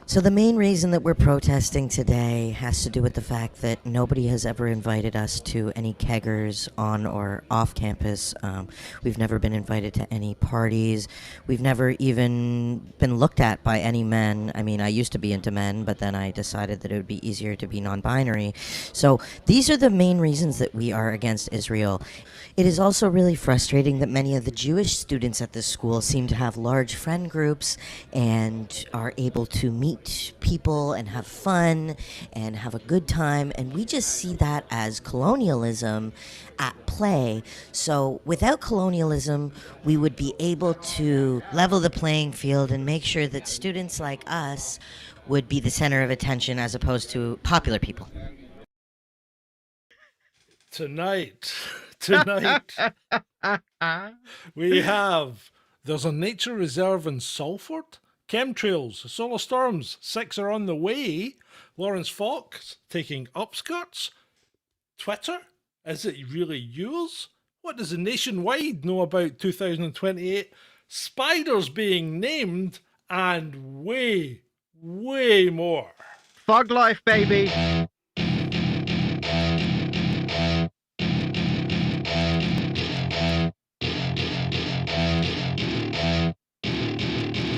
So the main reason that we're protesting today has to do with the fact that nobody has ever invited us to any keggers on or off campus. We've never been invited to any parties. We've never even been looked at by any men. I mean, I used to be into men, but then I decided that it would be easier to be non-binary. So these are the main reasons that we are against Israel. It is also really frustrating that many of the Jewish students at this school seem to have large friend groups and are able to meet people and have fun and have a good time. And we just see that as colonialism at play. So without colonialism, we would be able to level the playing field and make sure that students like us would be the center of attention as opposed to popular people. Tonight, we have, there's a nature reserve in Salford, chemtrails, solar storms, 6 are on the way, Lawrence Fox taking upskirts, Twitter, is it really yours? What does the nationwide know about 2028? Spiders being named, and way, way more. Fog life, baby.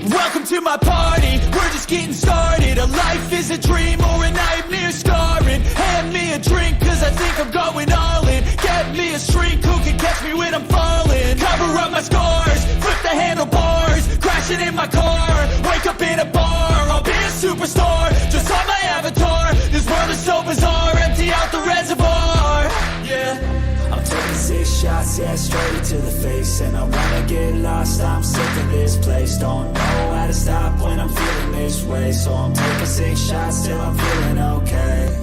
Welcome to my party, we're just getting started. A life is a dream or a nightmare scarring. Hand me a drink cause I think I'm going all in. Get me a shrink who can catch me when I'm falling. Cover up my scars, flip the handlebars. Crashing in my car, wake up in a bar. I'll be a superstar, just on my avatar. This world is so bizarre, empty out the reservoir. Yeah, I'm taking 6 shots, yeah, straight to the face. And I wanna get lost, I'm sick of this place. Don't know how to stop when I'm feeling this way. So I'm taking 6 shots till I'm feeling okay.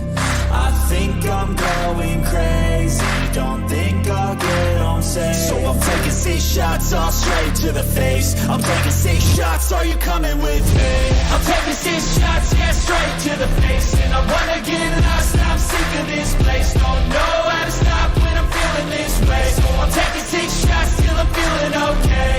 I think I'm going crazy, don't think I'll get home safe. So I'm taking 6 shots, all straight to the face. I'm taking 6 shots, are you coming with me? I'm taking 6 shots, yeah, straight to the face. And I wanna get lost, I'm sick of this place. Don't know how to stop when I'm feeling this way. So I'm taking 6 shots till I'm feeling okay.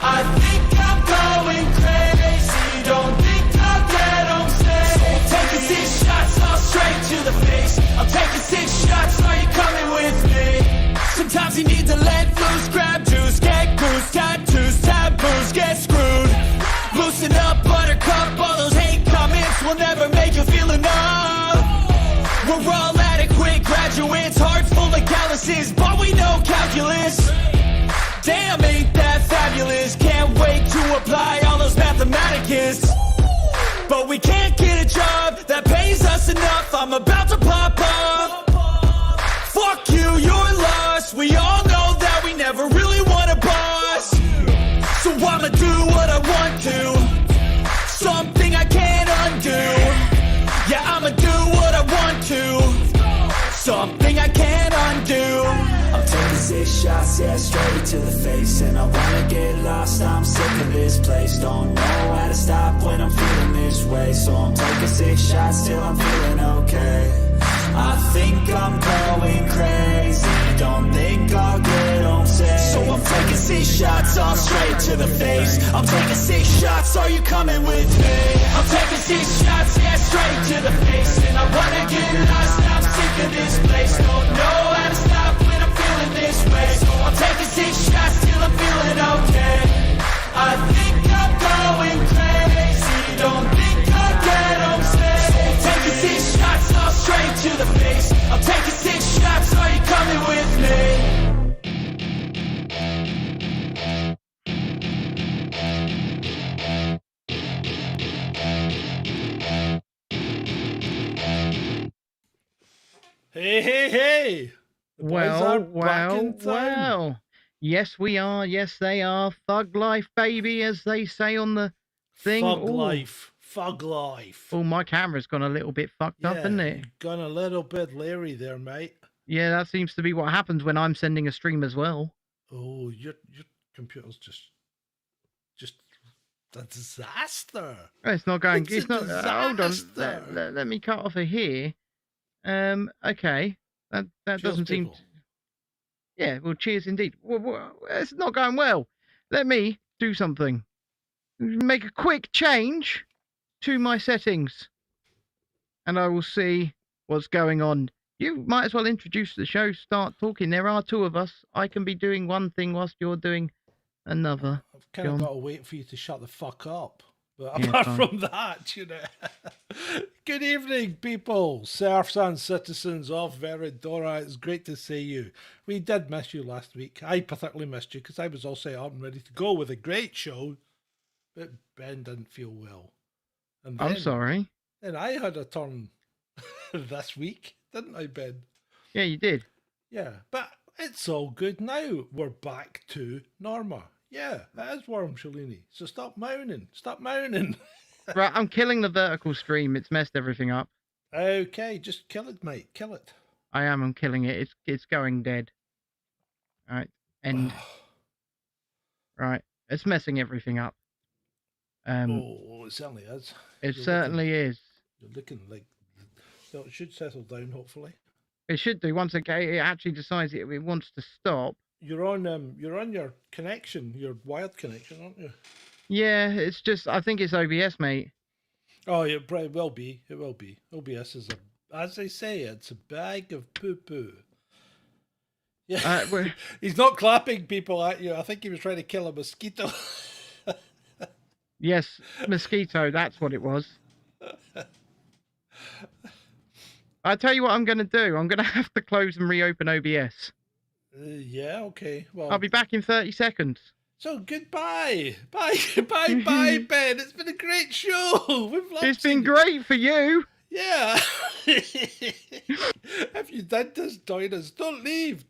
I think I'm going crazy, don't think I'll get home safe. So I'm taking 6 shots, all straight to the face. I'm taking 6 shots, are you coming with me? Sometimes you need to let loose, grab juice, get goose, tattoos, taboos, get screwed. Loosen up, buttercup, all those hate comments will never make you feel enough. We're all adequate graduates, hearts full of calluses, but we know calculus. Damn, ain't that fabulous? Can't wait to apply all those mathematicus. But we can't get a job that pays us enough. I'm about to pop up. Fuck you, you're lost. We all know that we never really want a boss. So I'ma do what I want to. Something I can't undo. Yeah, I'ma do what I want to. Something I can't undo. I'm taking 6 shots, yeah, straight to the face. And I wanna get lost, I'm sick of this place. Don't know how to stop when I'm feeling this way. So I'm taking 6 shots till I'm feeling okay. I think I'm going crazy, don't think I'll get home safe. So I'm taking 6 shots, all straight to the face. I'm taking 6 shots, are you coming with me? I'm taking 6 shots, yeah, straight to the face. And I wanna get lost, I'm sick of this place. Don't know how to stop when I'm feeling this way. So I'm taking 6 shots till I'm feeling okay. I think I'm going crazy, don't think I'll get home safe. So I'm taking 6 shots, all straight to the face. I'm taking 6 shots, are you coming with me? Hey, hey, hey! The boys are back in town. Well. Yes, we are. Yes, they are. Thug life, baby, as they say on the thing. Fug Ooh. life, fug life. Oh, my camera's gone a little bit fucked up, hasn't it? Gone a little bit Larry there, mate. Yeah, that seems to be what happens when I'm sending a stream as well. Oh, your computer's just a disaster. It's not going. It's It's not. Hold disaster. on. Let me cut off of here. Okay. That Cheers, doesn't seem. people. Yeah. Well, cheers indeed. It's not going well. Let me do something. Make a quick change to my settings, and I will see what's going on. You might as well introduce the show, start talking. There are two of us. I can be doing one thing whilst you're doing another. I've kind of John. got to wait for you to shut the fuck up. But Yeah, apart fine. from that, you know. Good evening, people, serfs and citizens of Veridora. It's great to see you. We did miss you last week. I particularly missed you because I was all set up and ready to go with a great show. But Ben didn't feel well. And I'm sorry. Then I had a turn this week, didn't I, Ben? Yeah, you did. Yeah, but it's all good now. We're back to Norma. Yeah, that is Worm Shalini. So stop moaning. Stop moaning. Right, I'm killing the vertical stream. It's messed everything up. Okay, just kill it, mate. Kill it. I'm killing it. It's going dead. All right, end. Right, it's messing everything up. Oh, it certainly is. It You're certainly is. You're looking like... So it should settle down, hopefully. It should do. Once again, it actually decides it wants to stop. You're on your connection, your wired connection, aren't you? Yeah, it's just, I think it's OBS, mate. Oh, it probably will be. It will be. OBS is as they say, it's a bag of poo-poo. Yeah, he's not clapping people at you. I think he was trying to kill a mosquito. Yes, mosquito, that's what it was. I tell you what I'm going to do. I'm going to have to close and reopen OBS. Yeah, okay. Well, I'll be back in 30 seconds. So goodbye. Bye, Ben. It's been a great show. We've loved It's been you. great for you. Yeah. If you did just join us, don't leave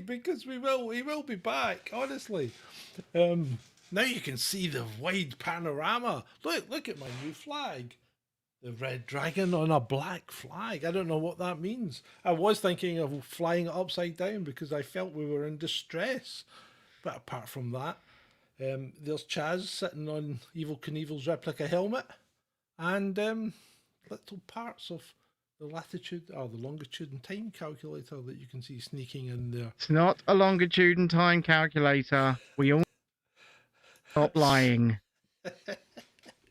because we will be back, honestly. Now you can see the wide panorama. Look at my new flag. The red dragon on a black flag. I don't know what that means. I was thinking of flying it upside down because I felt we were in distress. But apart from that, there's Chaz sitting on Evil Knievel's replica helmet. And little parts of the latitude or the longitude and time calculator that you can see sneaking in there. It's not a longitude and time calculator. We all stop lying.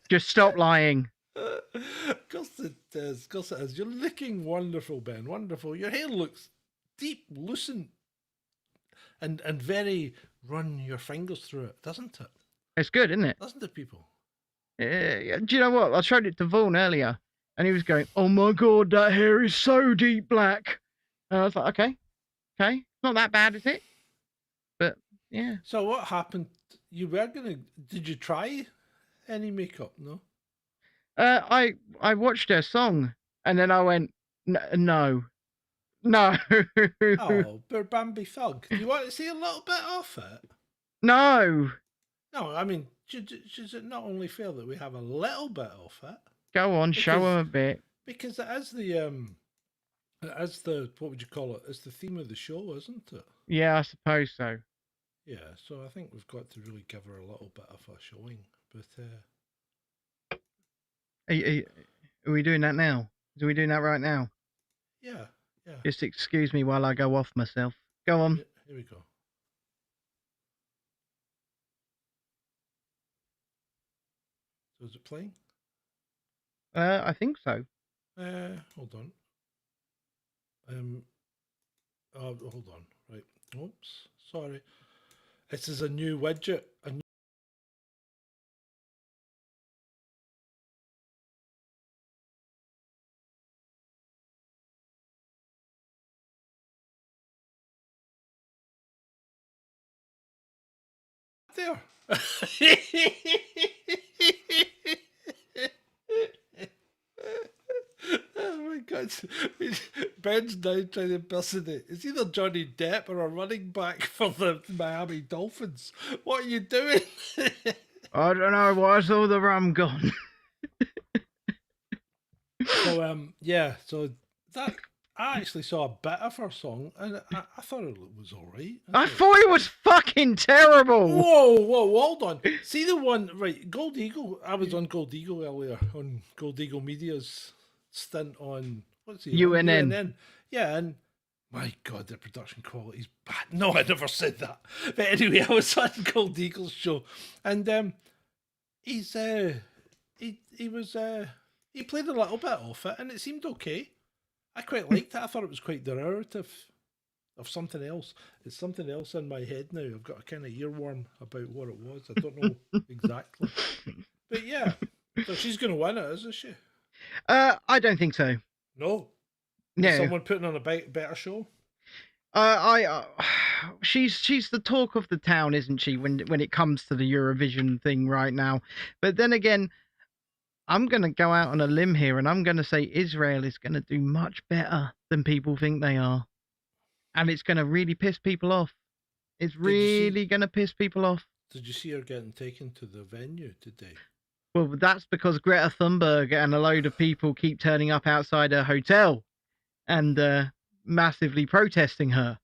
Just stop lying. Of course it is. Of course it is. You're looking wonderful, Ben. Wonderful. Your hair looks deep, lucent, and very run your fingers through it, doesn't it? It's good, isn't it? Doesn't it, people? Do you know what? I showed it to Vaughan earlier, and he was going, "Oh my god, that hair is so deep black." And I was like, "Okay, it's not that bad, is it?" But yeah. So what happened? You were gonna? Did you try any makeup? No. I watched her song, and then I went, "No." Oh, Bambi Thug. Do you want to see a little bit of it? No. No, I mean, should it not only fair that we have a little bit of it? Go on, show him a bit. Because it is the what would you call it? It's the theme of the show, isn't it? Yeah, I suppose so. Yeah, so I think we've got to really give her a little bit of a showing. But Are we doing that now? Are we doing that right now? yeah. Just excuse me while I go off myself. Go on. Here we go. So is it playing? I think so. Hold on. Hold on. Right. Oops. Sorry. This is a new widget. There. Oh my God. Ben's now trying to impersonate. It's either Johnny Depp or a running back for the Miami Dolphins. What are you doing? I don't know. Why's all the rum gone? So yeah. So that I actually saw a bit of her song, and I thought it was all right. I thought it was fucking terrible. Whoa, hold on. See the one, right, Gold Eagle. I was on Gold Eagle earlier, on Gold Eagle Media's stint on, what's he? UNN. Yeah, and my God, the production quality's bad. No, I never said that. But anyway, I was on Gold Eagle's show, and he he was he played a little bit off it, and it seemed okay. I quite liked it. I thought it was quite derivative of something else. It's something else in my head now. I've got a kind of earworm about what it was. I don't know exactly, but yeah. So she's going to win it, isn't she? I don't think so. No. No. Is someone putting on a better show? She's the talk of the town, isn't she? When it comes to the Eurovision thing right now. But then again, I'm going to go out on a limb here, and I'm going to say Israel is going to do much better than people think they are. And it's going to really piss people off. It's really going to piss people off. Did you see her getting taken to the venue today? Well, that's because Greta Thunberg and a load of people keep turning up outside her hotel and massively protesting her.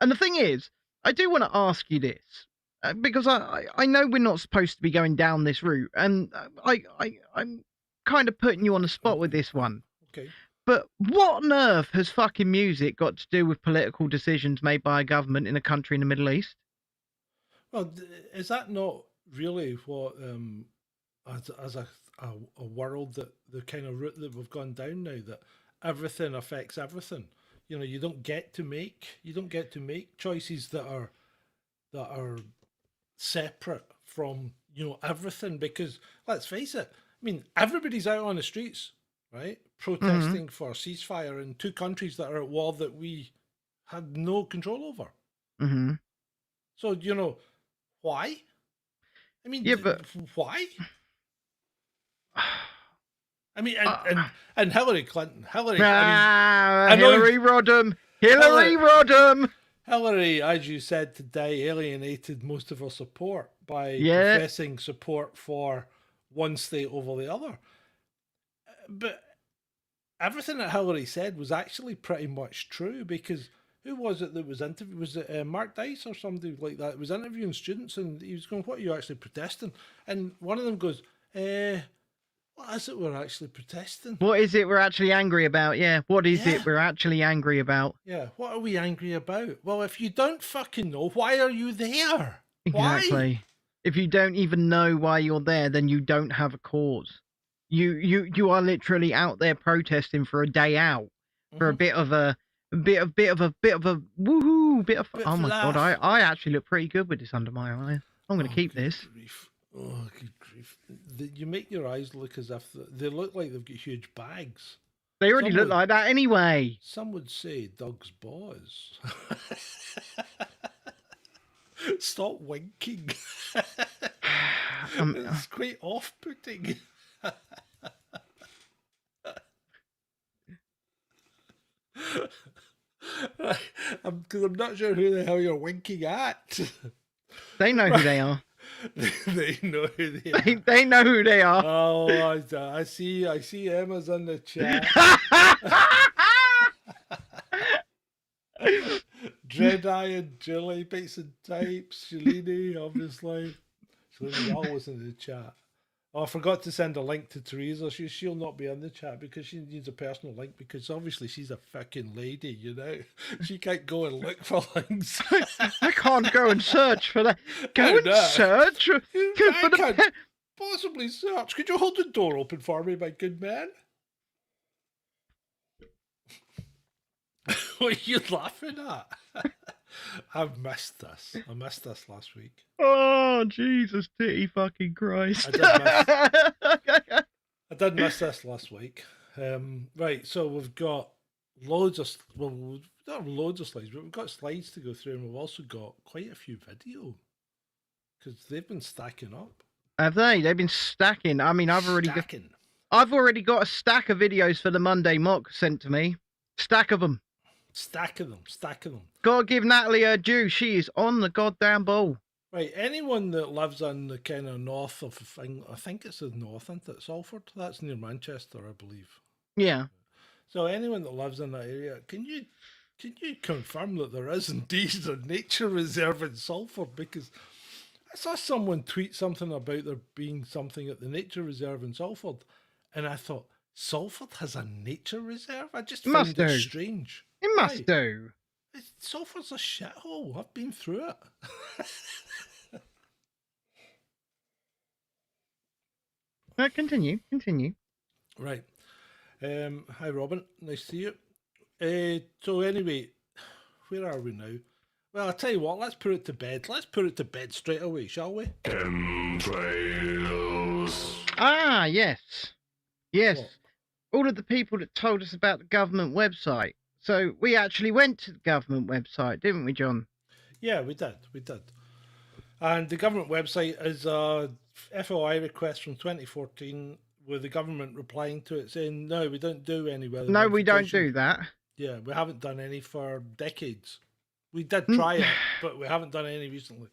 And the thing is, I do want to ask you this, because I know we're not supposed to be going down this route, and I'm kind of putting you on the spot with this one. Okay. But what on earth has fucking music got to do with political decisions made by a government in a country in the Middle East? Well, is that not really what, as a world, that the kind of route that we've gone down now, that everything affects everything? You know, you don't get to make choices that are separate from, you know, everything, because let's face it, I mean, everybody's out on the streets, right, protesting for ceasefire in two countries that are at war that we had no control over. Mm-hmm. So, you know, why? I mean, yeah, but why? I mean, and Hillary Clinton, Hillary Rodham, Hillary Rodham. Hillary, as you said today, alienated most of her support by professing support for one state over the other. But everything that Hillary said was actually pretty much true, because who was it that was interviewing? Was it Mark Dice or somebody like that? It was interviewing students, and he was going, "What are you actually protesting?" And one of them goes, "What is it we're actually protesting? What is it we're actually angry about? Yeah, what is it we're actually angry about? Yeah, what are we angry about? Well, if you don't fucking know, why are you there? Exactly. Why? If you don't even know why you're there, then you don't have a cause. You are literally out there protesting for a day out, for a bit of a woohoo, oh my god, I actually look pretty good with this under my eye. I'm going to keep this. Grief. Oh, good grief. You make your eyes look as if they look like they've got huge bags. They already look like that anyway. Some would say Doug's boys. Stop winking. It's quite off-putting. Because I'm not sure who the hell you're winking at. They know who they are. They know who they are. They know who they are. Oh, I see Emma's in the chat. Dread-Eye and Jilly, Bates and Types, Shalini, obviously. Shalini's always in the chat. Oh, I forgot to send a link to Teresa. She'll not be in the chat because she needs a personal link, because obviously she's a fucking lady, you know. She can't go and look for links. I can't go and search for that. Go and search? I can't possibly search. Could you hold the door open for me, my good man? What are you laughing at? I've missed this. I missed this last week. Oh, Jesus, titty fucking Christ. I did miss this last week. Right, so we've got loads of, well, we don't have loads of slides, but we've got slides to go through, and we've also got quite a few video, because they've been stacking up. Have they? They've been stacking. I mean, I've already got a stack of videos for the Monday mock sent to me. Stack of them. Stack of them. Gotta give Natalie her due. She is on the goddamn ball. Right, anyone that lives in the kind of north of, I think it's the north, isn't it? Salford? That's near Manchester, I believe. Yeah. So anyone that lives in that area, can you confirm that there is indeed a nature reserve in Salford? Because I saw someone tweet something about there being something at the nature reserve in Salford, and I thought, Salford has a nature reserve? I just found it strange. It must do. Salford's a shithole. I've been through it. Continue. Right. Hi, Robin. Nice to see you. So anyway, where are we now? Well, I'll tell you what, let's put it to bed. Let's put it to bed straight away, shall we? Chemtrails. Ah, yes. Yes. What? All of the people that told us about the government website. So we actually went to the government website, didn't we, John? Yeah, we did. And the government website is a FOI request from 2014 with the government replying to it saying, no, we don't do any weather No, we don't modification." do that. Yeah, we haven't done any for decades. We did try it, but we haven't done any recently.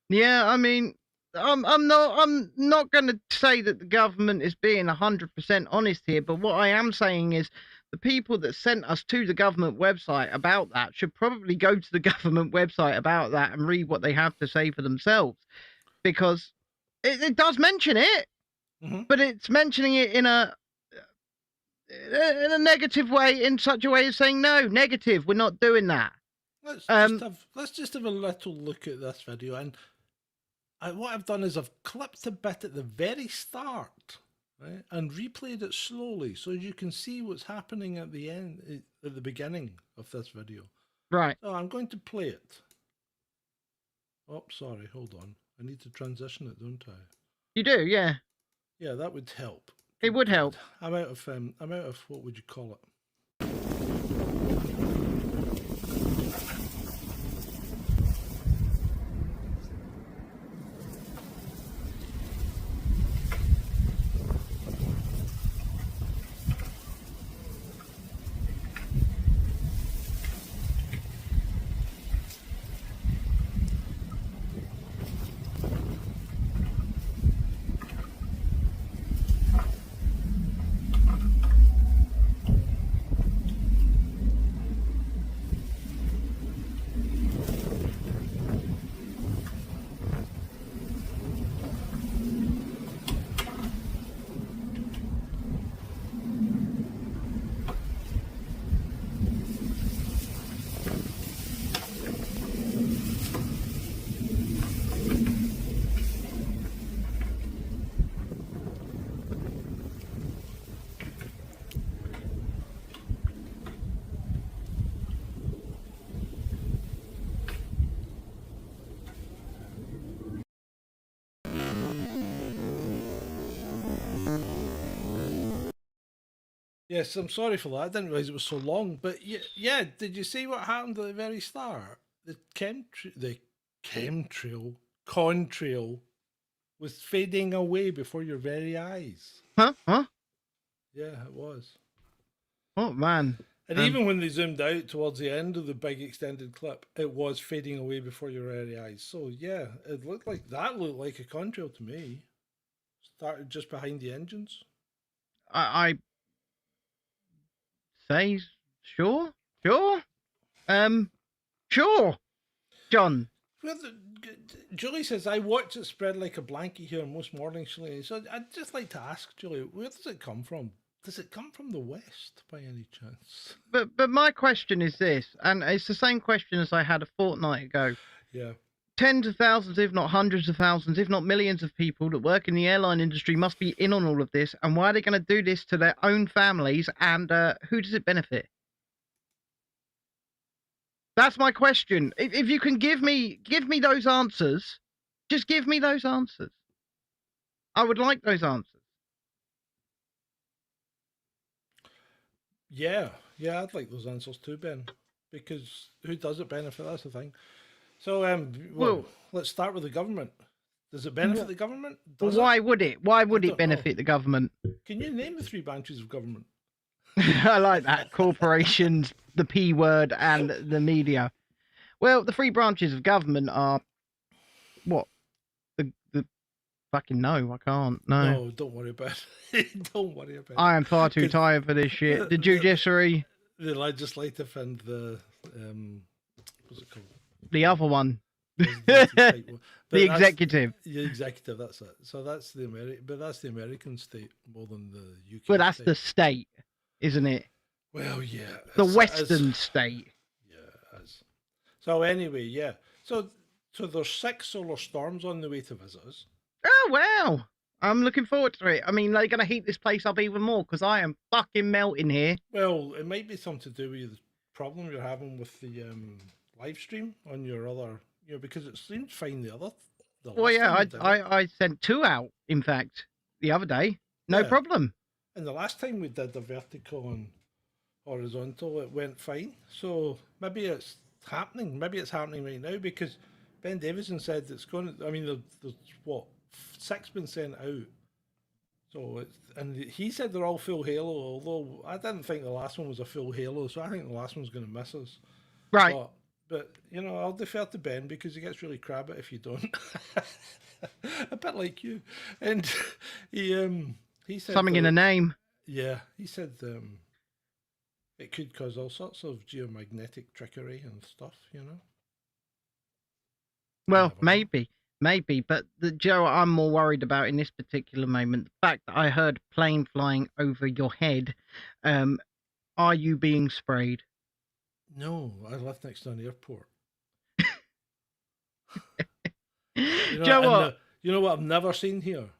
Yeah, I mean, I'm not going to say that the government is being 100% honest here, but what I am saying is the people that sent us to the government website about that should probably go to the government website about that and read what they have to say for themselves, because it does mention it, but it's mentioning it in a negative way, in such a way as saying, no, negative, we're not doing that. Let's just have a little look at this video, and what I've done is I've clipped a bit at the very start, right, and replayed it slowly so you can see what's happening at the end, at the beginning of this video. Right. So I'm going to play it. Oh, sorry, hold on. I need to transition it, don't I? You do, yeah. Yeah, that would help. It would help. I'm out of what would you call it? Yes, I'm sorry for that. I didn't realize it was so long. But yeah, did you see what happened at the very start? The chemtrail, contrail was fading away before your very eyes. Huh? Yeah, it was. Oh, man. And even when they zoomed out towards the end of the big extended clip, it was fading away before your very eyes. So yeah, it looked like a contrail to me. Started just behind the engines. I say sure. Sure, John. Well, Julie says, I watch it spread like a blanket here most mornings. So I'd just like to ask Julie, where does it come from? Does it come from the West by any chance? But my question is this, and it's the same question as I had a fortnight ago. Yeah. Tens of thousands, if not hundreds of thousands, if not millions of people that work in the airline industry must be in on all of this. And why are they going to do this to their own families? And who does it benefit? That's my question. If you can give me those answers, just give me those answers. I would like those answers. Yeah, I'd like those answers too, Ben. Because who does it benefit? That's the thing. So, well, let's start with the government. Does it benefit the government? Why would it? Why would it benefit the government? Can you name the 3 branches of government? I like that. Corporations, the P word, and the media. Well, the 3 branches of government are what? The fucking no, I can't. No, don't worry about it. Don't worry about it. I am far too tired for this shit. The judiciary, the legislative, and the what's it called? The other one. The executive. The executive, that's it. So that's the American state more than the UK. But that's the state, isn't it? Well, yeah. The Western state. Yeah, it is. So anyway, yeah. So there's 6 solar storms on the way to visit us. Oh wow. I'm looking forward to it. I mean, they're going to heat this place up even more because I am fucking melting here. Well, it might be something to do with the problem you're having with the live stream on your other, because it seemed fine the Well, last yeah, time you did it. I sent 2 out, in fact, the other day. No Yeah. problem. And the last time we did the vertical and horizontal, it went fine. So maybe it's happening. Maybe it's happening right now because Ben Davison said it's going to. I mean, there's what 6 been sent out. So and he said they're all full Halo. Although I didn't think the last one was a full Halo, so I think the last one's going to miss us. Right. But I'll defer to Ben because he gets really crabby if you don't. A bit like you, and he said Something in the name. Yeah, he said it could cause all sorts of geomagnetic trickery and stuff, Well, Never know. maybe. But Joe, I'm more worried about in this particular moment the fact that I heard a plane flying over your head. Are you being sprayed? No, I live next to an airport. Joe, what? You know what I've never seen here?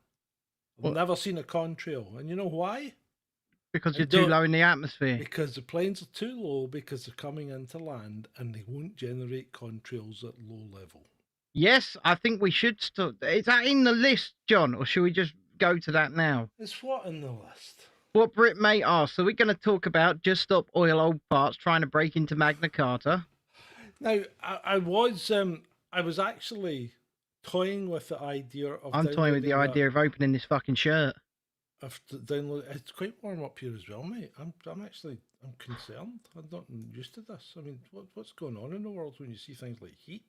I've What? never seen a contrail. And you know why? Because I you're too don't- low in the atmosphere. Because the planes are too low because they're coming into land and they won't generate contrails at low level. Yes, I think we should start. Is that in the list, John, or should we just go to that now? It's what in the list? What Brit Mate asked. So we're going to talk about Just Stop Oil Old Parts trying to break into Magna Carta. Now, I was actually toying with the idea of. I'm toying with the idea of opening this fucking shirt. Of download. It's quite warm up here as well, mate. I'm concerned. I'm not used to this. I mean, what's going on in the world when you see things like heat?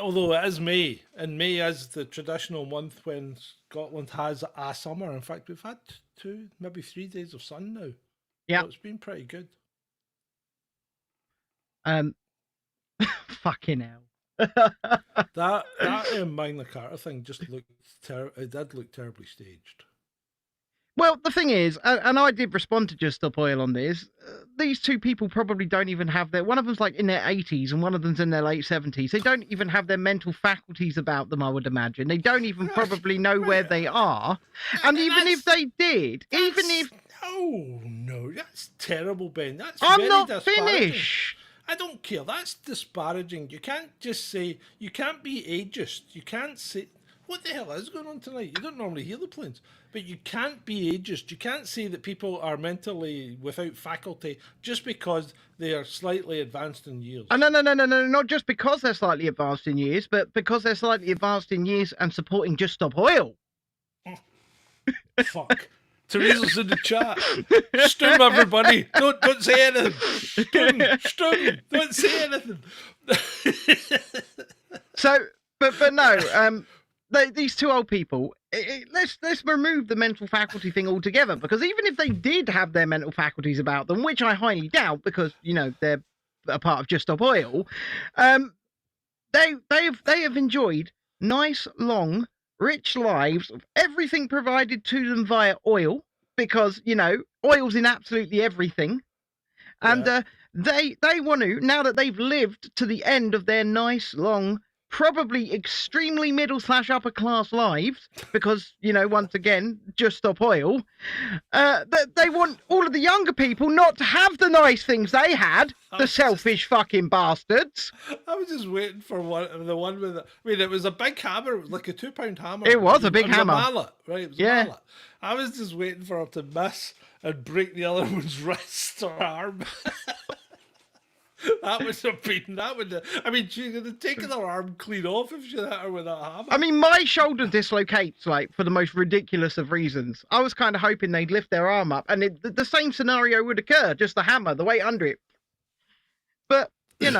Although it is May, and May is the traditional month when Scotland has a summer. In fact, we've had 2, maybe 3 days of sun now. Yeah. So it's been pretty good. Fucking hell. That Magna Carta thing just looked it did look terribly staged. Well, the thing is, and I did respond to Just Stop Oil on this, these 2 people probably don't even have one of them's like in their 80s and one of them's in their late 70s. They don't even have their mental faculties about them, I would imagine. They don't even probably know where they are. And even if they did, even if... No, that's terrible, Ben. That's I'm very not disparaging. finished. I don't care. That's disparaging. You can't just say, you can't be ageist. You can't say, what the hell is going on tonight? You don't normally hear the planes. But you can't be ageist. You can't say that people are mentally without faculty just because they are slightly advanced in years. No, not just because they're slightly advanced in years, but because they're slightly advanced in years and supporting Just Stop Oil. Fuck. Teresa's in the chat. Stum, everybody. Don't say anything. Stum. Don't say anything. So, but no, these 2 old people, let's remove the mental faculty thing altogether, because even if they did have their mental faculties about them, which I highly doubt, because they're a part of Just Stop Oil, they have enjoyed nice, long, rich lives of everything provided to them via oil, because oil's in absolutely everything, and they want to, now that they've lived to the end of their nice, long, probably extremely middle/upper class lives, because once again, Just Stop Oil, they want all of the younger people not to have the nice things they had, the selfish fucking bastards. I was just waiting for the one with it was a big hammer. It was like a £2 hammer. It was a big hammer. A mallet, right? It was a mallet. I was just waiting for her to miss and break the other one's wrist or arm. That would have been. I mean, she could have taken her arm clean off if she hit her with that hammer. I mean, my shoulder dislocates for the most ridiculous of reasons. I was kind of hoping they'd lift their arm up, and the same scenario would occur. Just the hammer, the weight under it. But you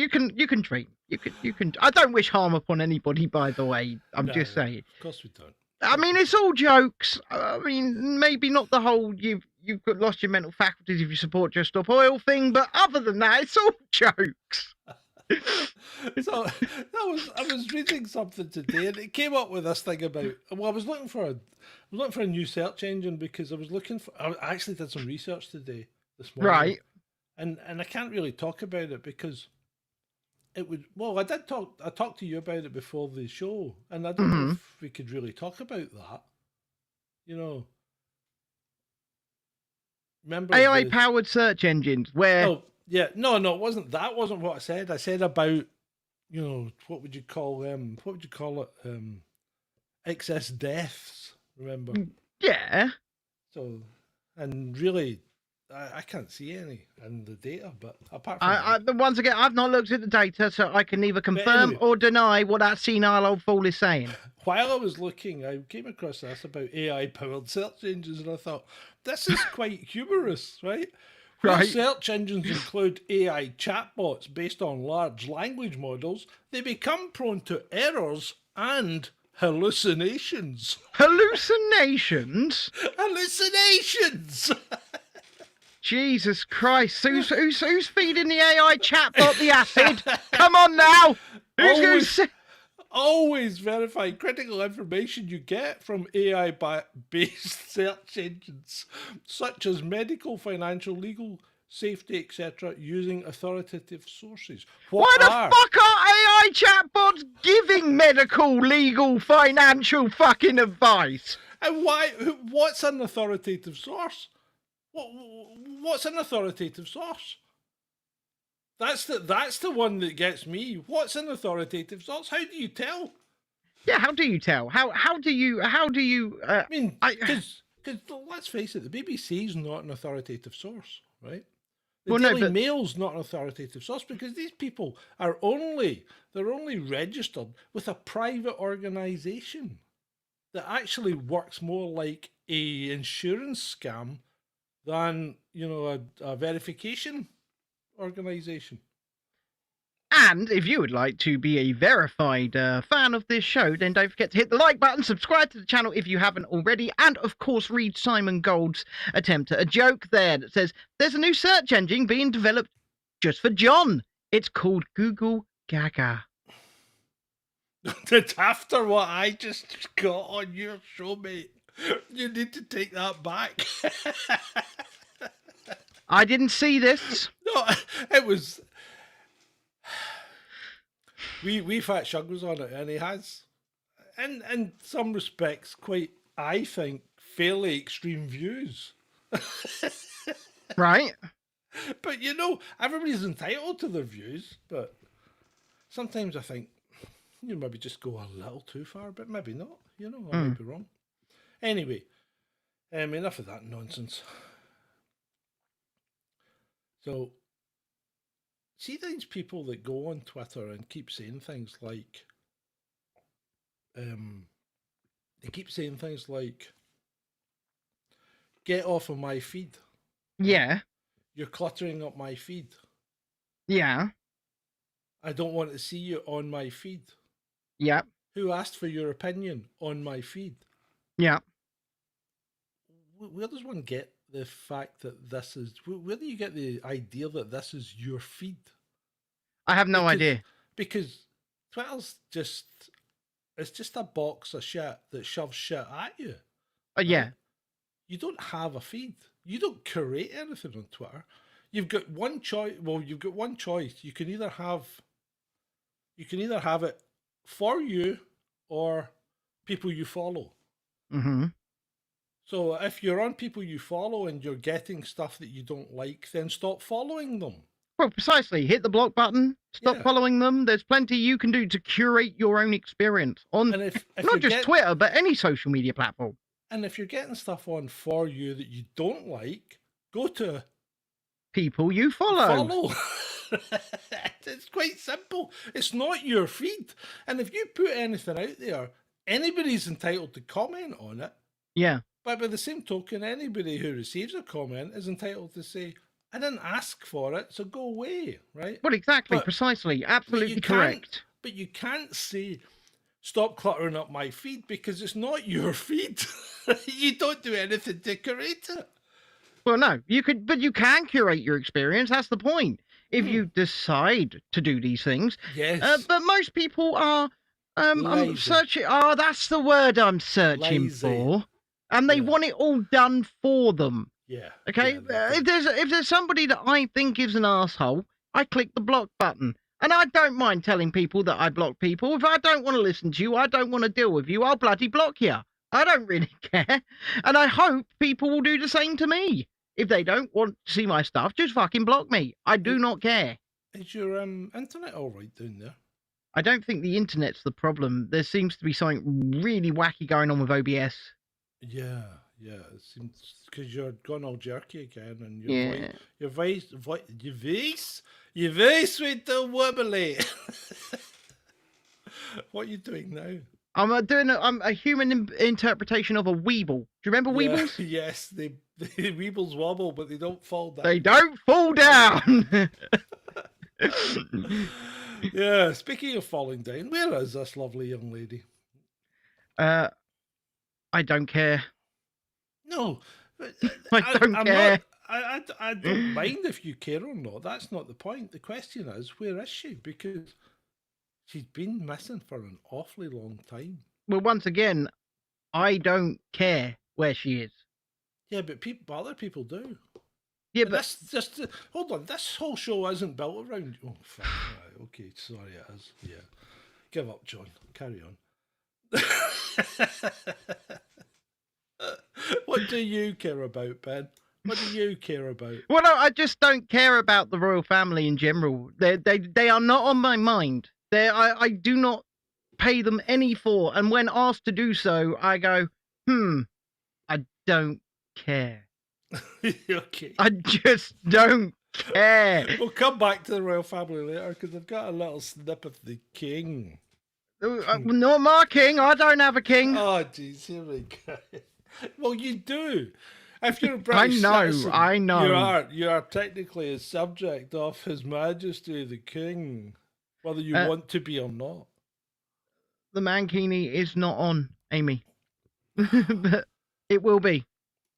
can dream. You can. I don't wish harm upon anybody. By the way, I'm just saying. Of course we don't. I mean, it's all jokes. I mean, maybe not the whole you've lost your mental faculties if you support Just Stop Oil thing, but other than that, it's all jokes. So I was reading something today, and it came up with this thing about. Well, I was looking for a new search engine because I actually did some research today this morning, Right? And I can't really talk about it because it would. Well, I did talk. I talked to you about it before the show, and I don't know if we could really talk about that. You know, remember AI-powered search engines where... Oh, yeah. No, it wasn't. That wasn't what I said. I said about, what would you call them? What would you call it? Excess deaths, remember? Yeah. So, and really, I can't see any in the data, but apart from that, Once again, I've not looked at the data, so I can neither confirm anyway. or deny what that senile old fool is saying. while I was looking, I came across this about AI-powered search engines, and I thought, this is quite humorous, right? Where Right. search engines include AI chatbots based on large language models, they become prone to errors and hallucinations. Hallucinations? Hallucinations! Jesus Christ. Who's feeding the AI chatbot the acid? Come on now. Who's going to Always- say... Always verify critical information you get from AI-based search engines, such as medical, financial, legal, safety, etc., using authoritative sources. Why the fuck are AI chatbots giving medical, legal, financial fucking advice? And why? What's an authoritative source? What's an authoritative source? That's the one that gets me. What's an authoritative source? How do you tell? Yeah, how do you tell? How do you I mean, because let's face it, the BBC's not an authoritative source, right? The Well, no, Daily but- Mail's not an authoritative source because these people are only registered with a private organisation that actually works more like a insurance scam than a verification organisation. And if you would like to be a verified fan of this show, then don't forget to hit the like button, subscribe to the channel if you haven't already, and of course read Simon Gold's attempt at a joke there that says, there's a new search engine being developed just for John. It's called Google Gaga. That's after what I just got on your show, mate. You need to take that back. I didn't see this. No, it was. We've had Shug on it, and he has, in some respects, quite, I think, fairly extreme views. Right? But everybody's entitled to their views. But sometimes I think you maybe just go a little too far, but maybe not. I might be wrong. Anyway, enough of that nonsense. So, see these people that go on Twitter and keep saying things like, get off of my feed. Yeah. You're cluttering up my feed. Yeah. I don't want to see you on my feed. Yeah. Who asked for your opinion on my feed? Yeah. Where does one get the fact that this is... Where do you get the idea that this is your feed? I have no idea. Because Twitter's just... It's just a box of shit that shoves shit at you. Yeah. You don't have a feed. You don't curate anything on Twitter. You've got one choice. Well, you've got one choice. You can either have it for you or people you follow. Mm-hmm. So if you're on people you follow and you're getting stuff that you don't like, then stop following them. Well, precisely. Hit the block button. Stop Yeah. following them. There's plenty you can do to curate your own experience on And if not you're just Twitter, but any social media platform. and if you're getting stuff on for you that you don't like, go to People you follow. It's quite simple. It's not your feed. And if you put anything out there, anybody's entitled to comment on it. Yeah. But by the same token, anybody who receives a comment is entitled to say, I didn't ask for it, so go away, right? Well, exactly. But- Precisely. Absolutely you correct. But you can't say, stop cluttering up my feed, because it's not your feed. You don't do anything to curate it. Well, no, you could, but you can curate your experience. That's the point. If you decide to do these things. Yes. But most people are I'm Lazy. searching. Oh, that's the word I'm searching Lazy. for. And they Yeah. want it all done for them. Yeah. Okay, yeah, if there's somebody that I think is an asshole, I click the block button. And I don't mind telling people that I block people. If I don't want to listen to you, I don't want to deal with you, I'll bloody block you. I don't really care. And I hope people will do the same to me. If they don't want to see my stuff, just fucking block me. I do not care. Is your internet all right down there? I don't think the internet's the problem. There seems to be something really wacky going on with OBS. Yeah, it seems because you're gone all jerky again, and your voice went all wobbly. What are you doing now? I'm a human interpretation of a weeble. Do you remember weebles? Yes, the weebles wobble, but they don't fall down. They don't fall down. Yeah, speaking of falling down, where is this lovely young lady? I don't care. No, I don't care. I don't mind if you care or not. That's not the point. The question is, where is she? Because she's been missing for an awfully long time. Well, once again, I don't care where she is. Yeah, but other people do. Yeah, And but this just hold on. This whole show isn't built around. Oh, fuck. Right, okay, sorry, it is. Yeah, give up, John. Carry on. What do you care about, Ben? What do you care about? well, no, I just don't care about the royal family in general. They are not on my mind. I do not pay them any thought. And when asked to do so, I go, I don't care. Okay. I just don't care. We'll come back to the royal family later because I've got a little snip of the king. Not my king. I don't have a king. Oh, jeez, here we go. Well, you do. If you're a British citizen, I know. You are technically a subject of His Majesty the King, whether you want to be or not. The Mankini is not on, Amy. But it will be.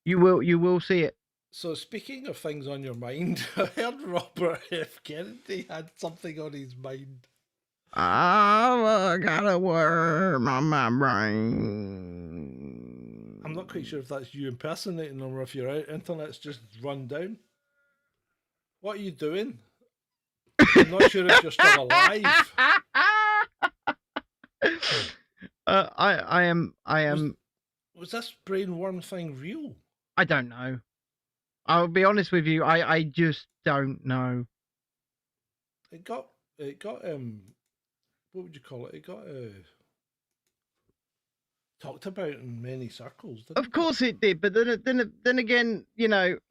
You will see it. So, speaking of things on your mind, I heard Robert F. Kennedy had something on his mind. I got a worm on my brain. I'm not quite sure if that's you impersonating him or if your internet's just run down. What are you doing? I'm not sure if you're still alive. I am. Was this brainworm thing real? I don't know. I'll be honest with you. I just don't know. It got what would you call it? It got talked about in many circles. Of course it did, but then again,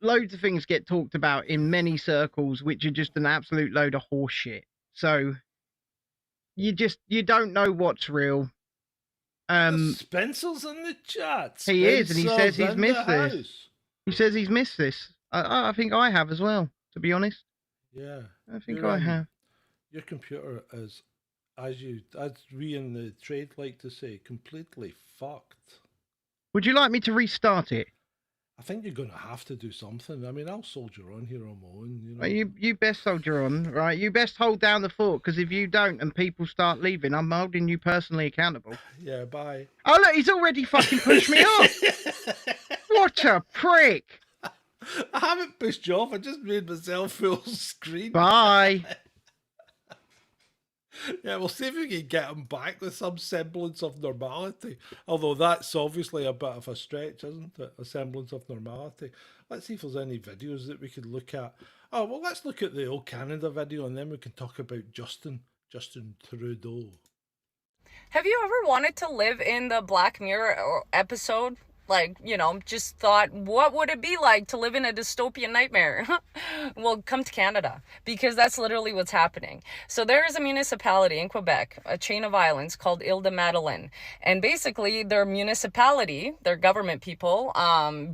loads of things get talked about in many circles, which are just an absolute load of horse shit. So you don't know what's real. Spencer's in the chat. He is, and he says he's missed this. He says he's missed this. I think I have as well, to be honest. Yeah. I think I have. Your computer is, as we in the trade like to say, completely fucked. Would you like me to restart it? I think you're going to have to do something. I mean, I'll soldier on here on my own. Well, you best soldier on, right? You best hold down the fort, because if you don't and people start leaving, I'm holding you personally accountable. Yeah, bye. Oh, look, he's already fucking pushed me off. What a prick. I haven't pushed you off. I just made myself full screen. Bye. Yeah, we'll see if we can get him back with some semblance of normality. Although that's obviously a bit of a stretch, isn't it? A semblance of normality. Let's see if there's any videos that we could look at. Oh, well, let's look at the old Canada video and then we can talk about Justin Trudeau. Have you ever wanted to live in the Black Mirror episode? Like, just thought, what would it be like to live in a dystopian nightmare? Well, come to Canada, because that's literally what's happening. So there is a municipality in Quebec, a chain of islands called Ile de Madeleine. And basically their municipality, their government people,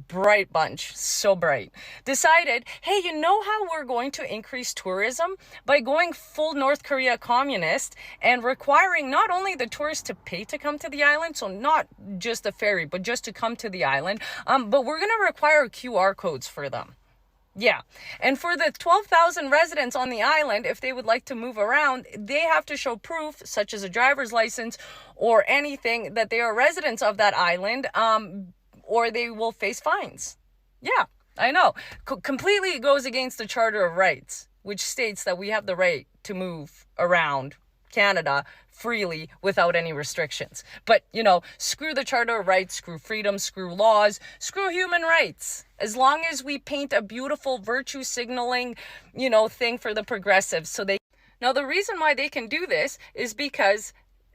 bright bunch, so bright, decided, hey, you know how we're going to increase tourism? By going full North Korea communist and requiring not only the tourists to pay to come to the island, so not just a ferry, but just to come to the island, but we're going to require QR codes for them. Yeah. And for the 12,000 residents on the island, if they would like to move around, they have to show proof, such as a driver's license or anything, that they are residents of that island, or they will face fines. Yeah, I know. Completely goes against the Charter of Rights. which states that we have the right to move around Canada freely without any restrictions. But, you know, screw the Charter of Rights, screw freedom, screw laws, screw human rights. As long as we paint a beautiful virtue signaling, you know, thing for the progressives. So they, now the reason why they can do this is because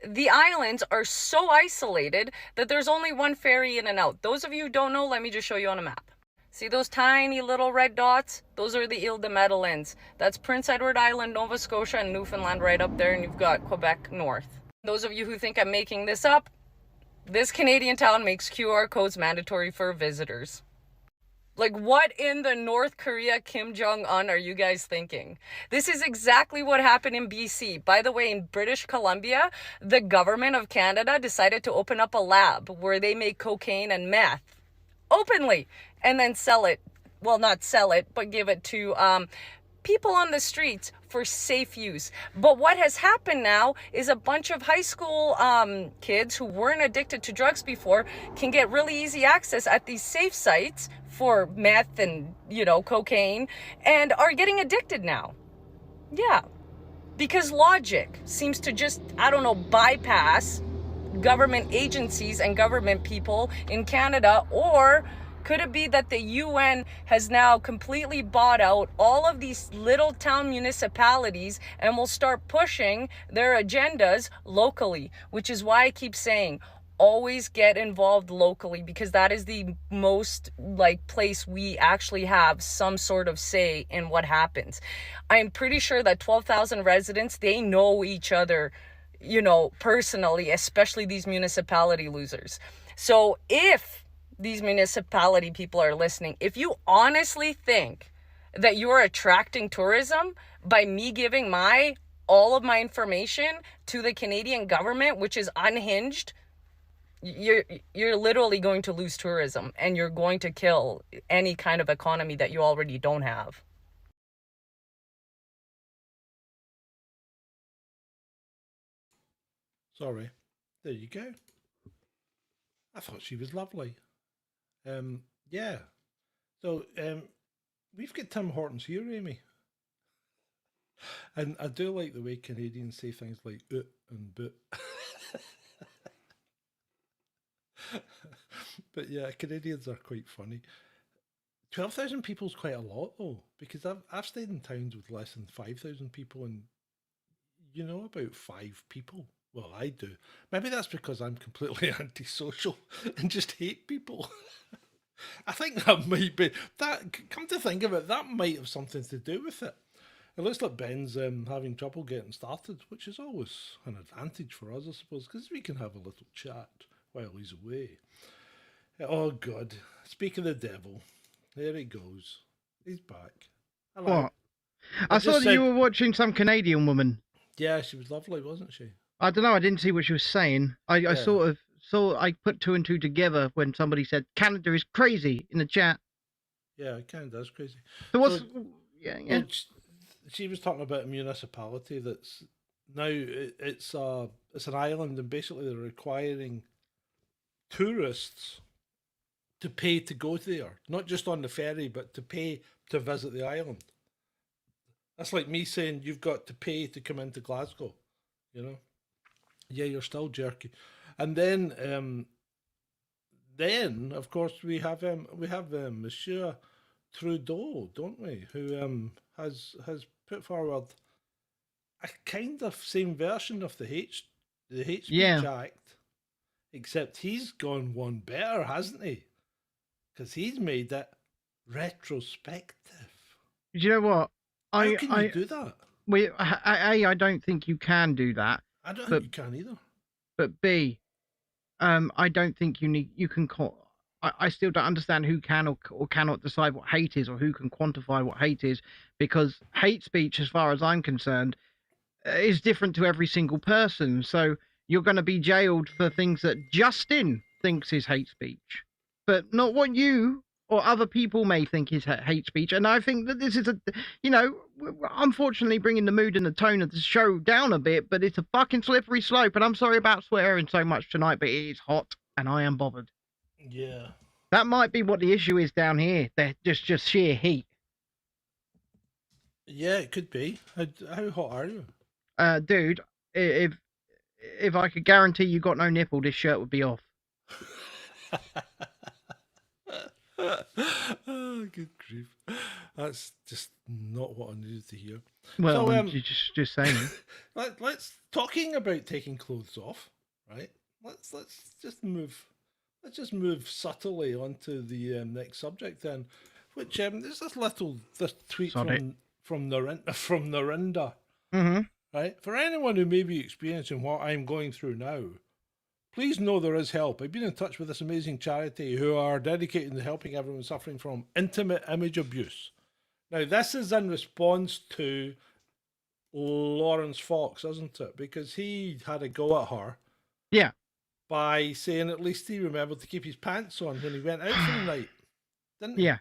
the islands are so isolated that there's only one ferry in and out. Those of you who don't know, let me just show you on a map. See those tiny little red dots? Those are the Ile de Madelines. That's Prince Edward Island, Nova Scotia, and Newfoundland right up there, and you've got Quebec north. Those of you who think I'm making this up, this Canadian town makes QR codes mandatory for visitors. Like, what in the North Korea Kim Jong-un are you guys thinking? This is exactly what happened in BC. By the way, in British Columbia, the government of Canada decided to open up a lab where they make cocaine and meth openly and then sell it. Well, not sell it, but give it to people on the streets for safe use. But what has happened now is a bunch of high school kids who weren't addicted to drugs before can get really easy access at these safe sites for meth and, you know, cocaine, and are getting addicted now. Yeah, because logic seems to just, I don't know, bypass government agencies and government people in Canada. Or could it be that the UN has now completely bought out all of these little town municipalities and will start pushing their agendas locally? Which is why I keep saying, always get involved locally, because that is the most like place we actually have some sort of say in what happens. I'm pretty sure that 12,000 residents, they know each other, you know, personally, especially these municipality losers. So if these municipality people are listening, if you honestly think that you're attracting tourism by me giving all of my information to the Canadian government, which is unhinged, you're literally going to lose tourism, and you're going to kill any kind of economy that you already don't have. Sorry. There you go. I thought she was lovely. Yeah. So, we've got Tim Hortons here, Amy. And I do like the way Canadians say things like and but. But yeah, Canadians are quite funny. 12,000 people's quite a lot though, because I've stayed in towns with less than 5,000 people, and you know about 5 people. Well, I do. Maybe that's because I'm completely antisocial and just hate people. I think that might be that. Come to think of it, that might have something to do with it. It looks like Ben's having trouble getting started, which is always an advantage for us, I suppose, because we can have a little chat while he's away. Oh God! Speak of the devil, there he goes. He's back. Hello. What? I saw that you were watching some Canadian woman. Yeah, she was lovely, wasn't she? I don't know. I didn't see what she was saying. I sort of saw. I put 2 and 2 together when somebody said Canada is crazy in the chat. Yeah, Canada's crazy. So what's? So, yeah. well, she was talking about a municipality that's now it's an island, and basically they're requiring tourists to pay to go there, not just on the ferry, but to pay to visit the island. That's like me saying you've got to pay to come into Glasgow, you know. Yeah, you're still jerky. And then of course we have Monsieur Trudeau, don't we? Who has put forward a kind of same version of the hate speech act, except he's gone one better, hasn't he? Because he's made it retrospective. Do you know what? How can you do that? I don't think you can do that. I don't think you can either. But B, I don't think you can. I still don't understand who can or cannot decide what hate is, or who can quantify what hate is, because hate speech, as far as I'm concerned, is different to every single person. So you're going to be jailed for things that Justin thinks is hate speech, but not what you or other people may think is hate speech. And I think that this is unfortunately bringing the mood and the tone of the show down a bit, but it's a fucking slippery slope. And I'm sorry about swearing so much tonight, but it is hot and I am bothered. Yeah. That might be what the issue is down here. They're just sheer heat. Yeah, it could be. How hot are you? Dude, if I could guarantee you got no nipple, this shirt would be off. Oh, good grief. That's just not what I needed to hear. Well, So, I'm just saying. let's talking about taking clothes off, right? Let's just move. Let's just move subtly onto the next subject then, which there's this tweet Sod it. from Narinda, Mm-hmm. right? For anyone who may be experiencing what I'm going through now, please know there is help. I've been in touch with this amazing charity who are dedicated to helping everyone suffering from intimate image abuse. Now, this is in response to Lawrence Fox, isn't it? Because he had a go at her Yeah. by saying at least he remembered to keep his pants on when he went out for the night, didn't he? Yeah.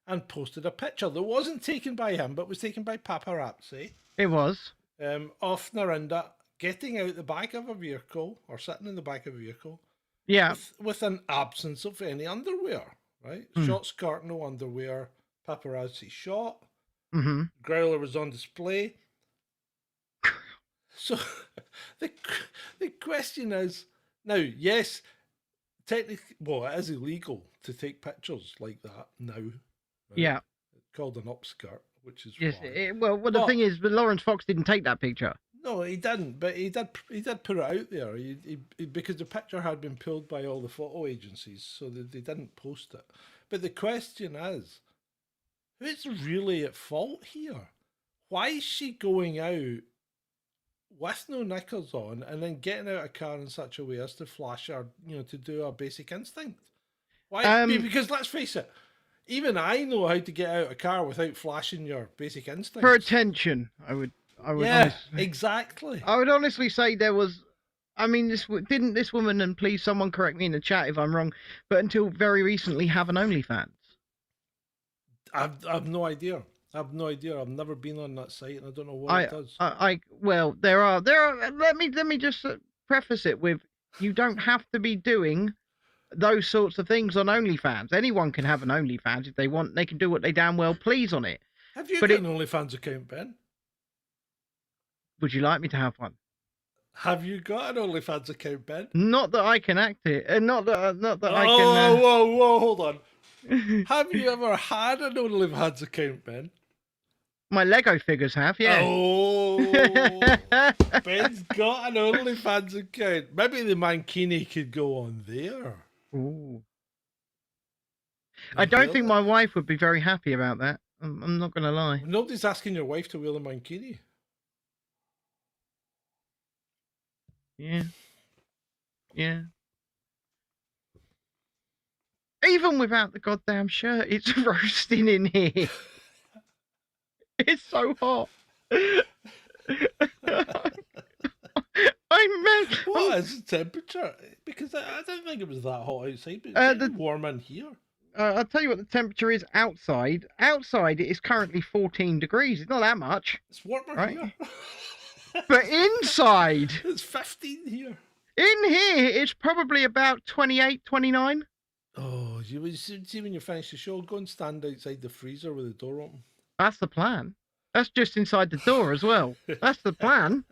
And posted a picture that wasn't taken by him, but was taken by paparazzi It was. of Narinda getting out the back of a vehicle or sitting in the back of a vehicle Yeah. with an absence of any underwear, right? Short skirt, no underwear, paparazzi shot, Mm-hmm. growler was on display. So the question is, now, yes, technically, well, it is illegal to take pictures like that now. Right? Yeah. It's called an upskirt, which is Yes. fine. Well, the But- thing is, but Lawrence Fox didn't take that picture. No, he didn't, but he did put it out there. He because the picture had been pulled by all the photo agencies, so they didn't post it. But the question is, who's really at fault here? Why is she going out with no knickers on and then getting out of a car in such a way as to flash her, to do her basic instinct? Why? Because let's face it, even I know how to get out of a car without flashing your basic instinct. For attention, I would Yeah, honestly, exactly. I would honestly say there was. I mean, didn't this woman, and please someone correct me in the chat if I'm wrong, but until very recently have an OnlyFans. I've no idea. I've never been on that site, and I don't know what it does. Well, there are. Let me just preface it with, you don't have to be doing those sorts of things on OnlyFans. Anyone can have an OnlyFans if they want. They can do what they damn well please on it. Have you but got an OnlyFans account, Ben? Would you like me to have one? Have you got an OnlyFans account, Ben? Not that I can act it, and not that I Oh, can. whoa, hold on. Have you ever had an OnlyFans account, Ben? My Lego figures have, yeah. Oh, Ben's got an OnlyFans account. Maybe the Mankini could go on there. Ooh. I don't think my wife would be very happy about that. I'm not going to lie. Nobody's asking your wife to wear the Mankini. Yeah. Yeah. Even without the goddamn shirt, it's roasting in here. It's so hot. I'm mad. What is the temperature? Because I don't think it was that hot outside, but it's getting warm in here. I'll tell you what the temperature is outside. Outside, it is currently 14 degrees. It's not that much. It's warmer Right. here. But inside, It's 15 here. in here, it's probably about 28, 29. Oh, you see when you finish the show, go and stand outside the freezer with the door open. That's the plan. That's just inside the door as well. That's the plan.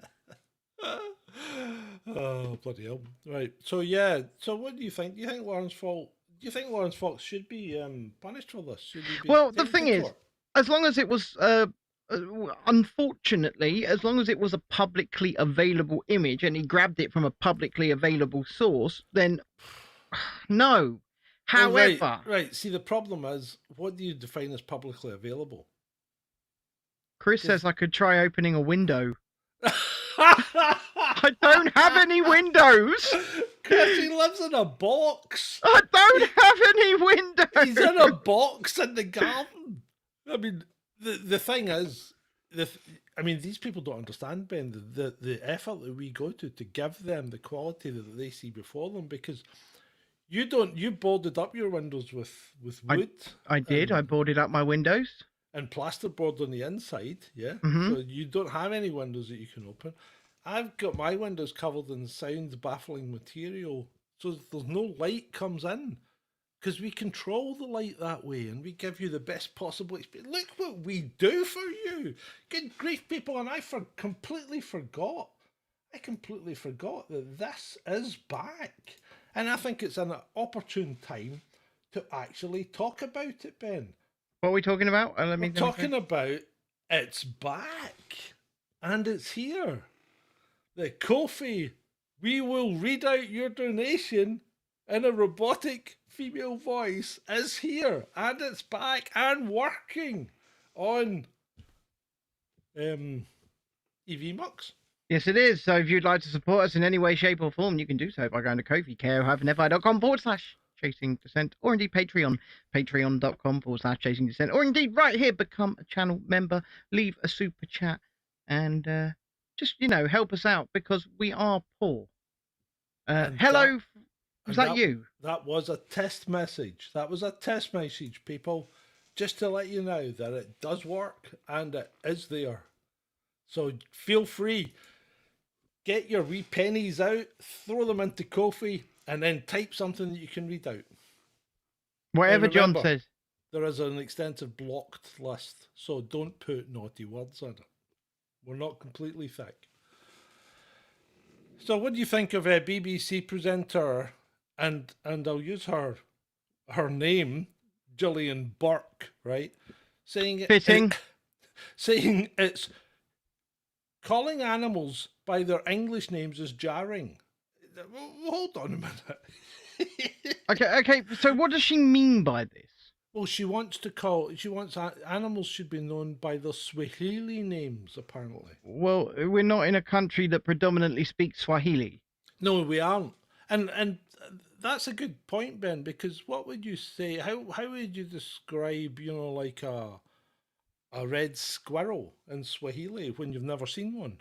Oh, bloody hell. Right. So, yeah. So, what do you think? Do you think Lawrence Fox should be punished for this? Should he be Well, the taken thing to is, court? as long as it was, unfortunately, as long as it was a publicly available image and he grabbed it from a publicly available source, then no. Oh, right, However, right. See, the problem is, what do you define as publicly available? Chris says I could try opening a window. I don't have any windows. Chris, he lives in a box. I don't have any windows. He's in a box in the garden. I mean, the thing is, these people don't understand, Ben, the effort that we go to give them the quality that they see before them, because you boarded up your windows with wood. I did. I boarded up my windows. And plasterboard on the inside, yeah. Mhm. So you don't have any windows that you can open. I've got my windows covered in sound baffling material, so there's no light comes in. because we control the light that way and we give you the best possible experience. Look what we do for you. Good grief, people. And completely forgot. I completely forgot that this is back. And I think it's an opportune time to actually talk about it, Ben. What are we talking about? We're talking about it's back and it's here. The Ko-fi, we will read out your donation in a robotic female voice, is here and it's back and working on EV Mux. Yes, it is. So if you'd like to support us in any way, shape, or form, you can do so by going to Ko-fi, ko-fi.com/chasing descent, or indeed Patreon, patreon.com/chasing descent, or indeed right here, become a channel member, leave a super chat, and just, help us out because we are poor. Hello, was that you? That was a test message. That was a test message, people, just to let you know that it does work and it is there. So feel free. Get your wee pennies out, throw them into Ko-fi, and then type something that you can read out. Whatever remember, John says. There is an extensive blocked list, so don't put naughty words on it. We're not completely thick. So what do you think of a BBC presenter, and I'll use her name, Gillian Burke, right? Saying it's calling animals by their English names is jarring. Hold on a minute. Okay. So what does she mean by this? Well, she wants animals should be known by their Swahili names, apparently. Well, we're not in a country that predominantly speaks Swahili. No, we aren't. And that's a good point, Ben, because what would you say? How would you describe, like a red squirrel in Swahili when you've never seen one?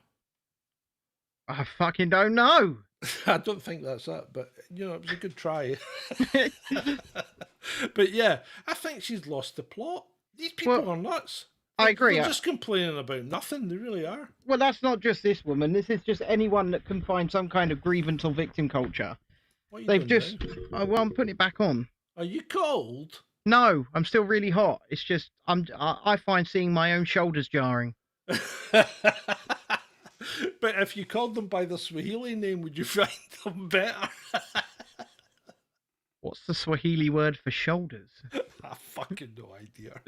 I fucking don't know. I don't think that's it, but it was a good try. But yeah, I think she's lost the plot. These people are nuts. I agree. They're just complaining about nothing. They really are. Well, that's not just this woman. This is just anyone that can find some kind of grievance or victim culture. They've just. Well, I'm putting it back on. Are you cold? No, I'm still really hot. It's just I find seeing my own shoulders jarring. But if you called them by the Swahili name, would you find them better? What's the Swahili word for shoulders? I fucking no idea.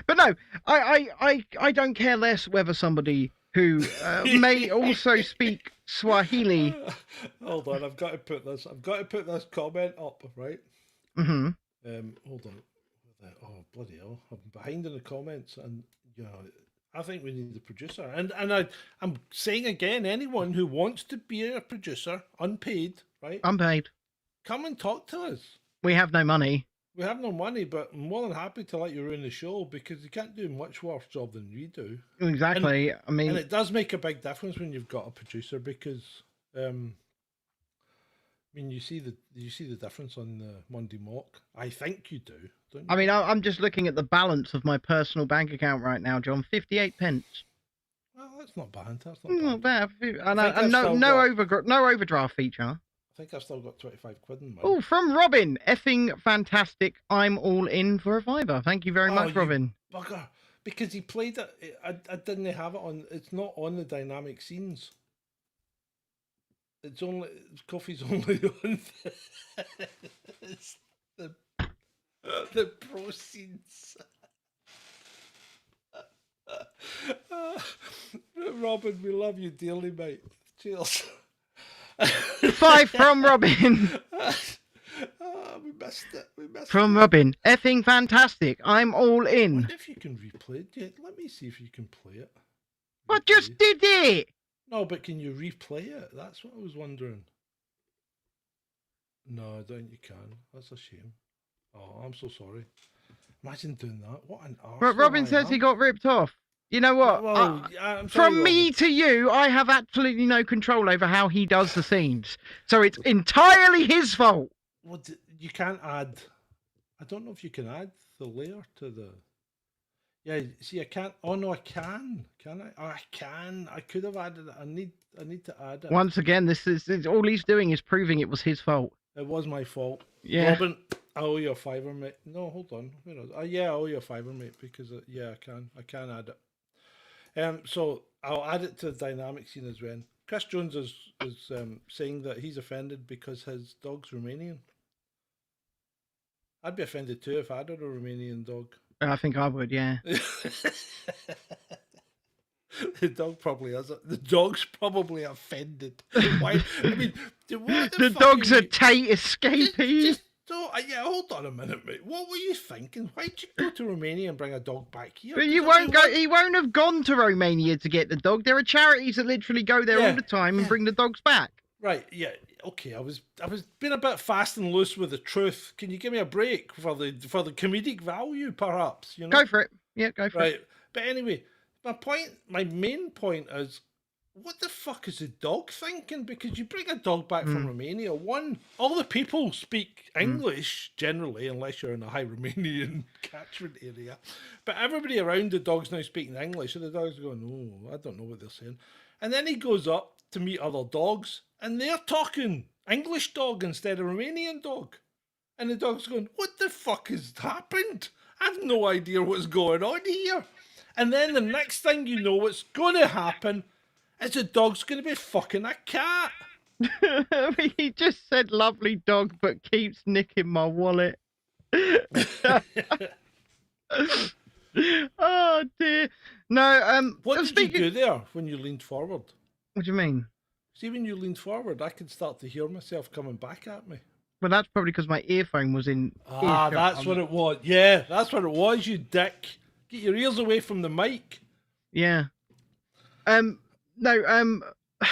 But no, I don't care less whether somebody who may also speak Swahili. Hold on, I've got to put this comment up, right? Mm-hmm. Hold on. Oh bloody hell! I'm behind in the comments, and I think we need a producer. And I'm saying again, anyone who wants to be a producer, unpaid, right? Unpaid. Come and talk to us. We have no money. We have no money, but I'm more than happy to let you run the show because you can't do much worse job than we do. Exactly. And it does make a big difference when you've got a producer because, you see the difference on the Monday Mock. I think you do. Don't you? I mean, I'm just looking at the balance of my personal bank account right now, John. 58 pence. Well, that's not bad. That's not bad. And no overdraft feature. I think I've still got 25 quid in mine. Oh, from Robin. Effing fantastic. I'm all in for a fiver. Thank you very much, Robin. Bugger. Because he played it. I didn't have it on. It's not on the dynamic scenes. It's only. Coffee's only on the pro scenes. Robin, we love you dearly, mate. Cheers. 5 from Robin. We missed it. From Robin. Effing fantastic. I'm all in. I wonder if you can replay it. Let me see if you can play it. I just did it. No, but can you replay it? That's what I was wondering. No, I don't think you can. That's a shame. Oh, I'm so sorry. Imagine doing that. What an arse. But Robin says he got ripped off. You know what? Well, I'm sorry, from me to you, I have absolutely no control over how he does the scenes. So it's entirely his fault. Well, you can't add... I don't know if you can add the layer to the... Yeah, see, I can't... Oh, no, I can. Can I? Oh, I can. I could have added it. I need to add it. Once again, this is all he's doing is proving it was his fault. It was my fault. Yeah. Robin, I owe you a fiver, mate. No, hold on. Yeah, I owe you a fiver, mate, because yeah, I can add it. So I'll add it to the dynamic scene as well. Chris Jones is saying that he's offended because his dog's Romanian. I'd be offended too if I had a Romanian dog. I think I would, yeah. The dog probably has it. The dog's probably offended. Why? I mean, what The fuck dog's are a you- Tate escapee. yeah, hold on a minute, mate. What were you thinking? Why'd you go to Romania and bring a dog back here? But you 'Cause I won't mean, go. He won't have gone to Romania to get the dog. There are charities that literally go there Yeah, all the time and yeah. bring the dogs back. Right, yeah, okay. I was being a bit fast and loose with the truth. Can you give me a break for the comedic value, perhaps? You know? Go for it. Yeah, go for it. Right, but anyway, my main point is, what the fuck is the dog thinking? Because you bring a dog back from Romania, all the people speak English generally, unless you're in a high Romanian catchment area. But everybody around the dog's now speaking English, and the dog's going, oh, I don't know what they're saying. And then he goes up to meet other dogs, and they're talking English dog instead of Romanian dog. And the dog's going, what the fuck has happened? I've no idea what's going on here. And then the next thing you know, what's going to happen is the dog's going to be fucking a cat. He just said lovely dog, but keeps nicking my wallet. Oh dear. No. What did speaking... you do there when you leaned forward? What do you mean? See, when you leaned forward, I could start to hear myself coming back at me. Well, that's probably because my earphone was in. Ah, that's what it was. Yeah, that's what it was, you dick. Get your ears away from the mic. Yeah. No.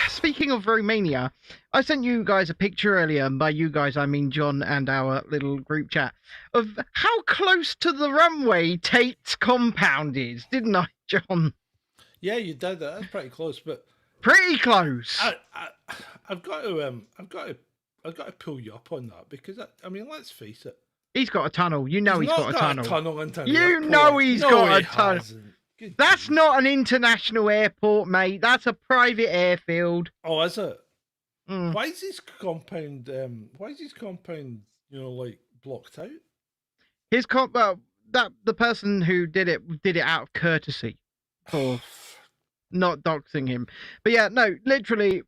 Speaking of Romania, I sent you guys a picture earlier, and by you guys I mean John and our little group chat, of how close to the runway Tate's compound is, didn't I, John? Yeah, you did that. That's pretty close, but Pretty close. I've got to pull you up on that because I mean, let's face it. He's got a tunnel. You know he's not got a tunnel. tunnel into the You airport. know he's No, got a he tunnel. hasn't. Good That's grief. not an international airport, mate. That's a private airfield. Oh, is it? Mm. Why is his compound? You know, like blocked out? The person who did it out of courtesy for not doxing him. But yeah, no, literally.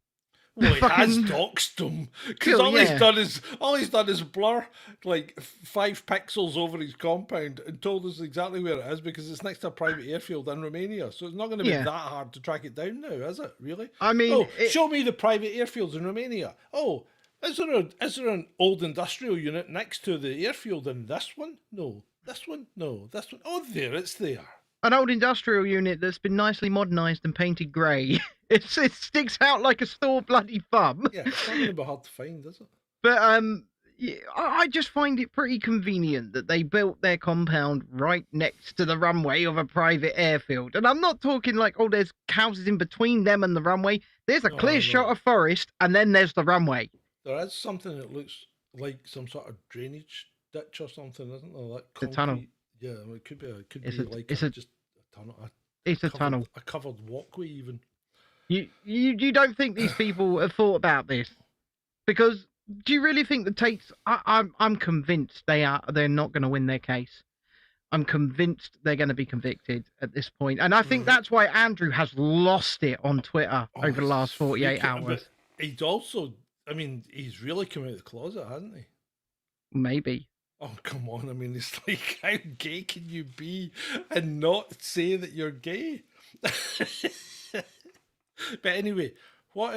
Well, he has fucking- doxed him because Cool, all yeah. he's done is blur like 5 pixels over his compound and told us exactly where it is because it's next to a private airfield in Romania. So it's not going to be Yeah. that hard to track it down now, is it? Really? I mean, oh, show me the private airfields in Romania. Oh, is there an old industrial unit next to the airfield in this one? No, this one. No, this one. Oh, there, it's there. an old industrial unit that's been nicely modernised and painted grey. It sticks out like a sore bloody thumb. Yeah, it's not going to be hard to find, is it? But yeah, I just find it pretty convenient that they built their compound right next to the runway of a private airfield. And I'm not talking like, oh, there's houses in between them and the runway. There's a clear no. shot of forest, and then there's the runway. There is something that looks like some sort of drainage ditch or something, isn't there? Like The tunnel. concrete- Yeah, well, it could be. Just a tunnel. It's a tunnel. A covered walkway, even. You don't think these people have thought about this? Because do you really think the Tates? I'm convinced they're not going to win their case. I'm convinced they're going to be convicted at this point, and I think that's why Andrew has lost it on Twitter over the last 48 hours. But he's also, I mean, he's really come out of the closet, hasn't he? Maybe. Oh, come on. I mean, it's like, how gay can you be and not say that you're gay? But anyway, what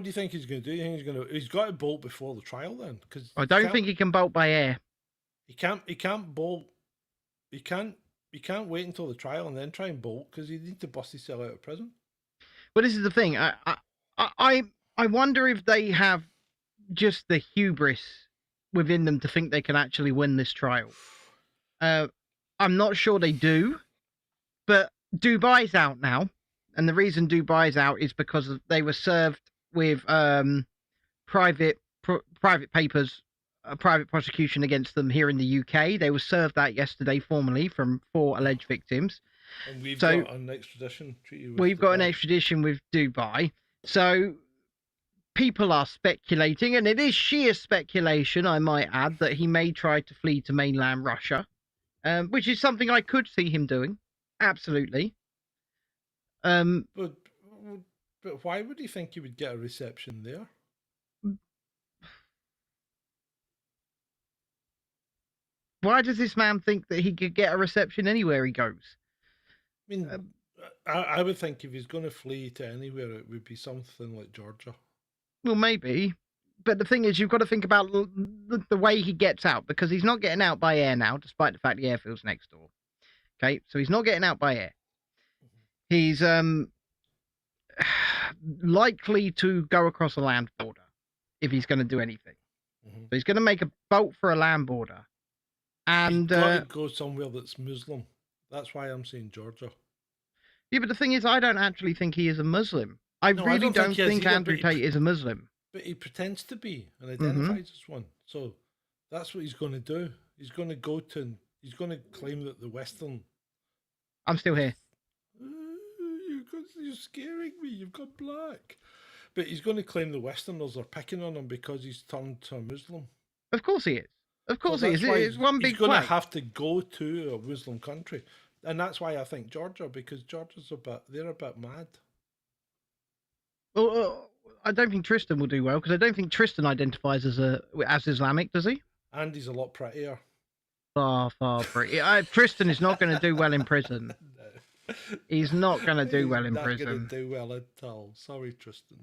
do you think he's going to do? You think he's got to bolt before the trial then? Because I don't think he can bolt by air. he can't bolt. He can't wait until the trial and then try and bolt because he needs to bust himself out of prison. But this is the thing. I wonder if they have just the hubris within them to think they can actually win this trial. I'm not sure they do, but Dubai's out now, and the reason Dubai's out is because they were served with private papers, a private prosecution against them here in the UK. They were served that yesterday formally from 4 alleged victims. And we've So- got an extradition treaty with We've got an Dubai. extradition with Dubai. So people are speculating, and it is sheer speculation, I might add, that he may try to flee to mainland Russia, which is something I could see him doing. Absolutely. But why would he think he would get a reception there? Why does this man think that he could get a reception anywhere he goes? I mean, I would think if he's going to flee to anywhere, it would be something like Georgia. Well, maybe. But the thing is, you've got to think about the way he gets out, because he's not getting out by air now, despite the fact the airfield's next door. Okay, so he's not getting out by air. He's likely to go across a land border if he's going to do anything. So he's going to make a bolt for a land border. And he's got to go somewhere that's Muslim. That's why I'm saying Georgia. Yeah, but the thing is, I don't actually think he is a Muslim. I really don't think Andrew Tate is a Muslim. But he pretends to be and identifies as one. So that's what he's going to do. He's going to go to, he's going to claim that the Western... I'm still here. You're scaring me. You've got black. But he's going to claim the Westerners are picking on him because he's turned to a Muslim. Of course he is. Of course he is. It's one big He's going play. to have to go to a Muslim country. And that's why I think Georgia, because Georgia's they're a bit mad. Well, I don't think Tristan will do well, because I don't think Tristan identifies as Islamic, does he? And he's a lot prettier. Far pretty. Tristan is not going to do well in prison. No. He's not going to do well in Not prison. going to do well at all. Sorry, Tristan.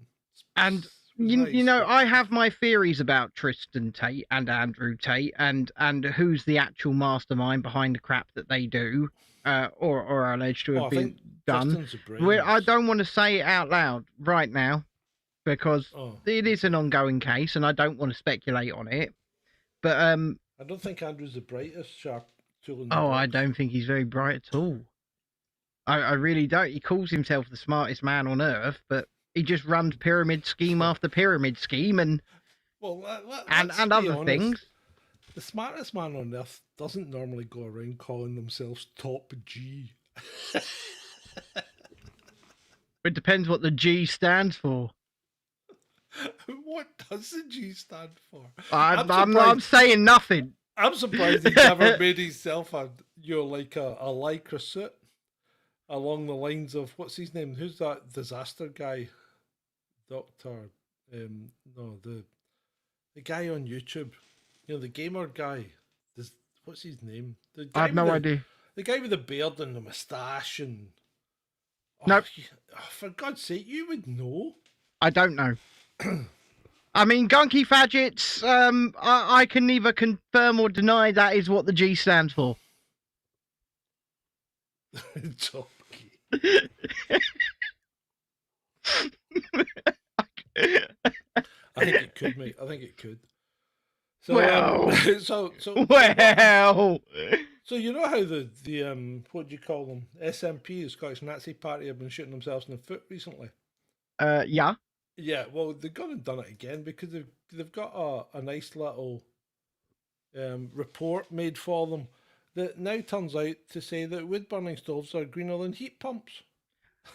And you know, I have my theories about Tristan Tate and Andrew Tate and who's the actual mastermind behind the crap that they do, or are alleged to have been done. I don't want to say it out loud right now, because it is an ongoing case, and I don't want to speculate on it. But I don't think Andrew's the brightest sharp tool in the box. I don't think he's very bright at all. I really don't. He calls himself the smartest man on earth, but he just runs pyramid scheme after pyramid scheme, and other things. The smartest man on earth doesn't normally go around calling themselves top G. It depends what the G stands for. What does the G stand for? I'm saying nothing. I'm surprised he never made himself a lycra suit along the lines of, what's his name? Who's that disaster guy? Doctor, the guy on YouTube, you know, the gamer guy. What's his name? I have no idea. The guy with the beard and the moustache and. Nope. For God's sake, you would know. I don't know. I mean, Gunky Fadgets, I can neither confirm or deny that is what the G stands for. I think it could, mate. I think it could. So, well, so you know how the what do you call them? SNP, the Scottish Nazi Party, have been shooting themselves in the foot recently. Yeah. Yeah. Well, they've gone and done it again because they've got a nice little report made for them that now turns out to say that wood burning stoves are greener than heat pumps.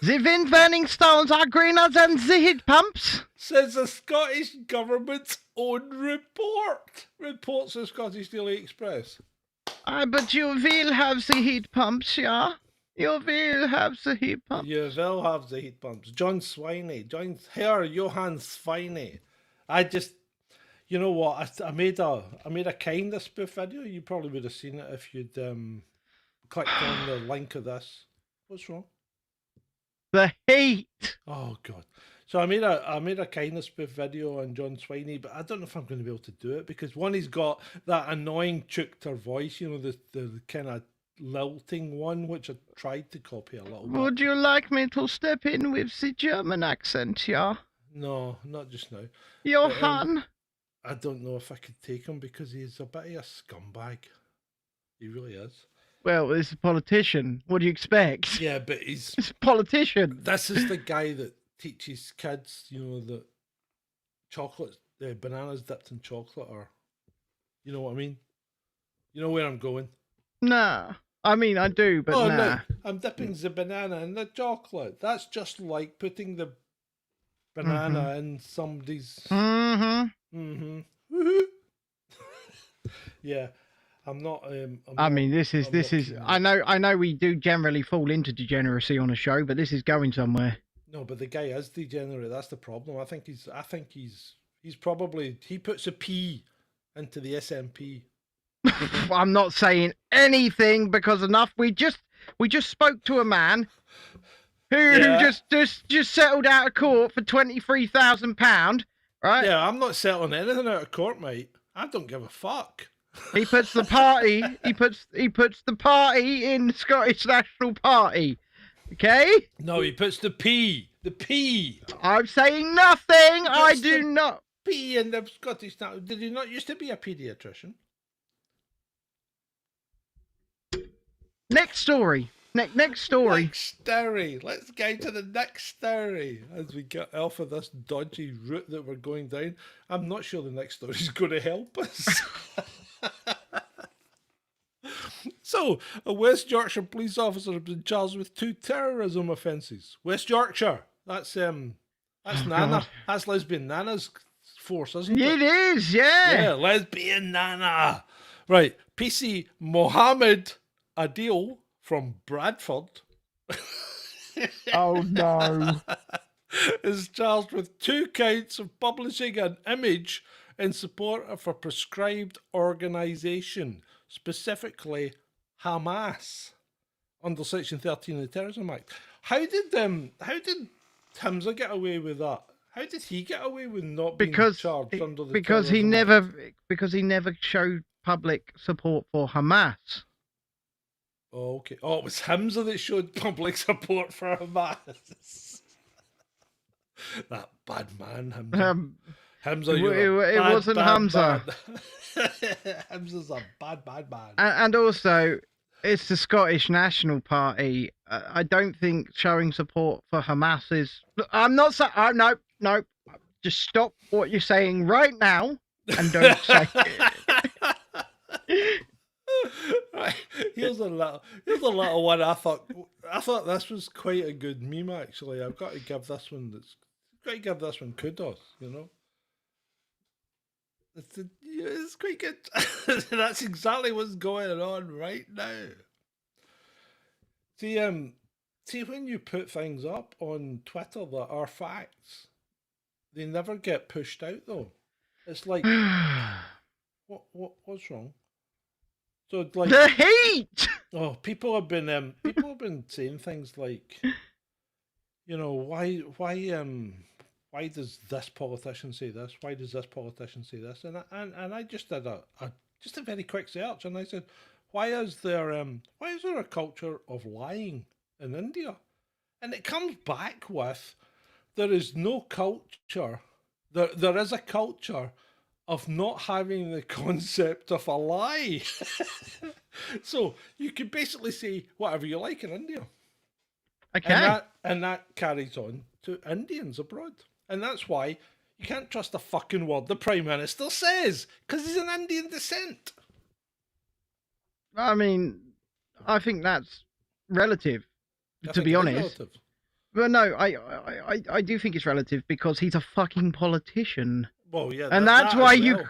The wind burning stones are greener than the heat pumps, says the Scottish government's own report. Reports the Scottish Daily Express. But you will have the heat pumps, yeah? You will have the heat pumps. You will have the heat pumps. John Swiney, Herr Johann Swiney. You know what? I made a kind of spoof video. You probably would have seen it if you'd clicked on the link of this. What's wrong? The heat. Oh God! So I made a kind of spoof video on John Swiney, but I don't know if I'm going to be able to do it because one, he's got that annoying Chukter voice, you know, the kind of lilting one, which I tried to copy a little bit. Would you like me to step in with the German accent, yeah? No, not just now. Johann. I don't know if I could take him because he's a bit of a scumbag. He really is. Well, he's a politician. What do you expect? Yeah, but he's a politician. This is the guy that teaches kids, you know, that chocolate, bananas dipped in chocolate, or, you know what I mean? You know where I'm going? Nah. I mean, I do, but nah. No, I'm dipping the banana in the chocolate. That's just like putting the banana in somebody's. Mm-hmm. Yeah, I'm not. I mean, this is. I'm not keen on it. I know we do generally fall into degeneracy on a show, but this is going somewhere. No, but the guy is degenerate. That's the problem. I think he's probably he puts a P into the SMP. I'm not saying anything because enough. We just spoke to a man who Yeah. just settled out of court for £23,000, right? Yeah, I'm not settling anything out of court, mate. I don't give a fuck. He puts the party he puts the party in the Scottish National Party. Okay? No, he puts the P. The P. I'm saying nothing. I Puts do the not. P in the Scottish. Did he not used to be a paediatrician? Next story. Next story. Next story. Let's go to the next story as we get off of this dodgy route that we're going down. I'm not sure the next story is going to help us. So, a West Yorkshire police officer has been charged with 2 terrorism offences. West Yorkshire. That's Nana. God. That's lesbian Nana's force, isn't It it? is, yeah. Yeah, lesbian Nana. Right, PC Mohammed Adil from Bradford Oh no. is charged with 2 counts of publishing an image in support of a prescribed organisation, specifically Hamas, under Section 13 of the Terrorism Act. How did Hamza get away with that? How did he get away with not being charged under the because he Terrorism Act? never showed public support for Hamas. Oh, okay. Oh, it was Hamza that showed public support for Hamas. That bad man, Hamza. Hamza, it wasn't Hamza. Hamza's a bad man. And also, it's the Scottish National Party. I don't think showing support for Hamas is. I'm not saying. No. Just stop what you're saying right now and don't say it. Right. Here's a little one. I thought this was quite a good meme. Actually, I've got to give this one. Kudos. You know. It's quite good. That's exactly what's going on right now. See, when you put things up on Twitter that are facts, they never get pushed out though. It's like, what's wrong? So like The heat. oh, people have been saying things like, you know, why does this politician say this? Why does this politician say this? And I just did a very quick search, and I said, why is there a culture of lying in India? And it comes back with there is no culture. There is a culture of not having the concept of a lie. So you can basically say whatever you like in India. Okay. And that carries on to Indians abroad. And that's why you can't trust a fucking word the Prime Minister says, because he's an Indian descent. I mean, I think that's relative, to be honest. Relative. But no, I do think it's relative because he's a fucking politician. Well, yeah. And that's why as well.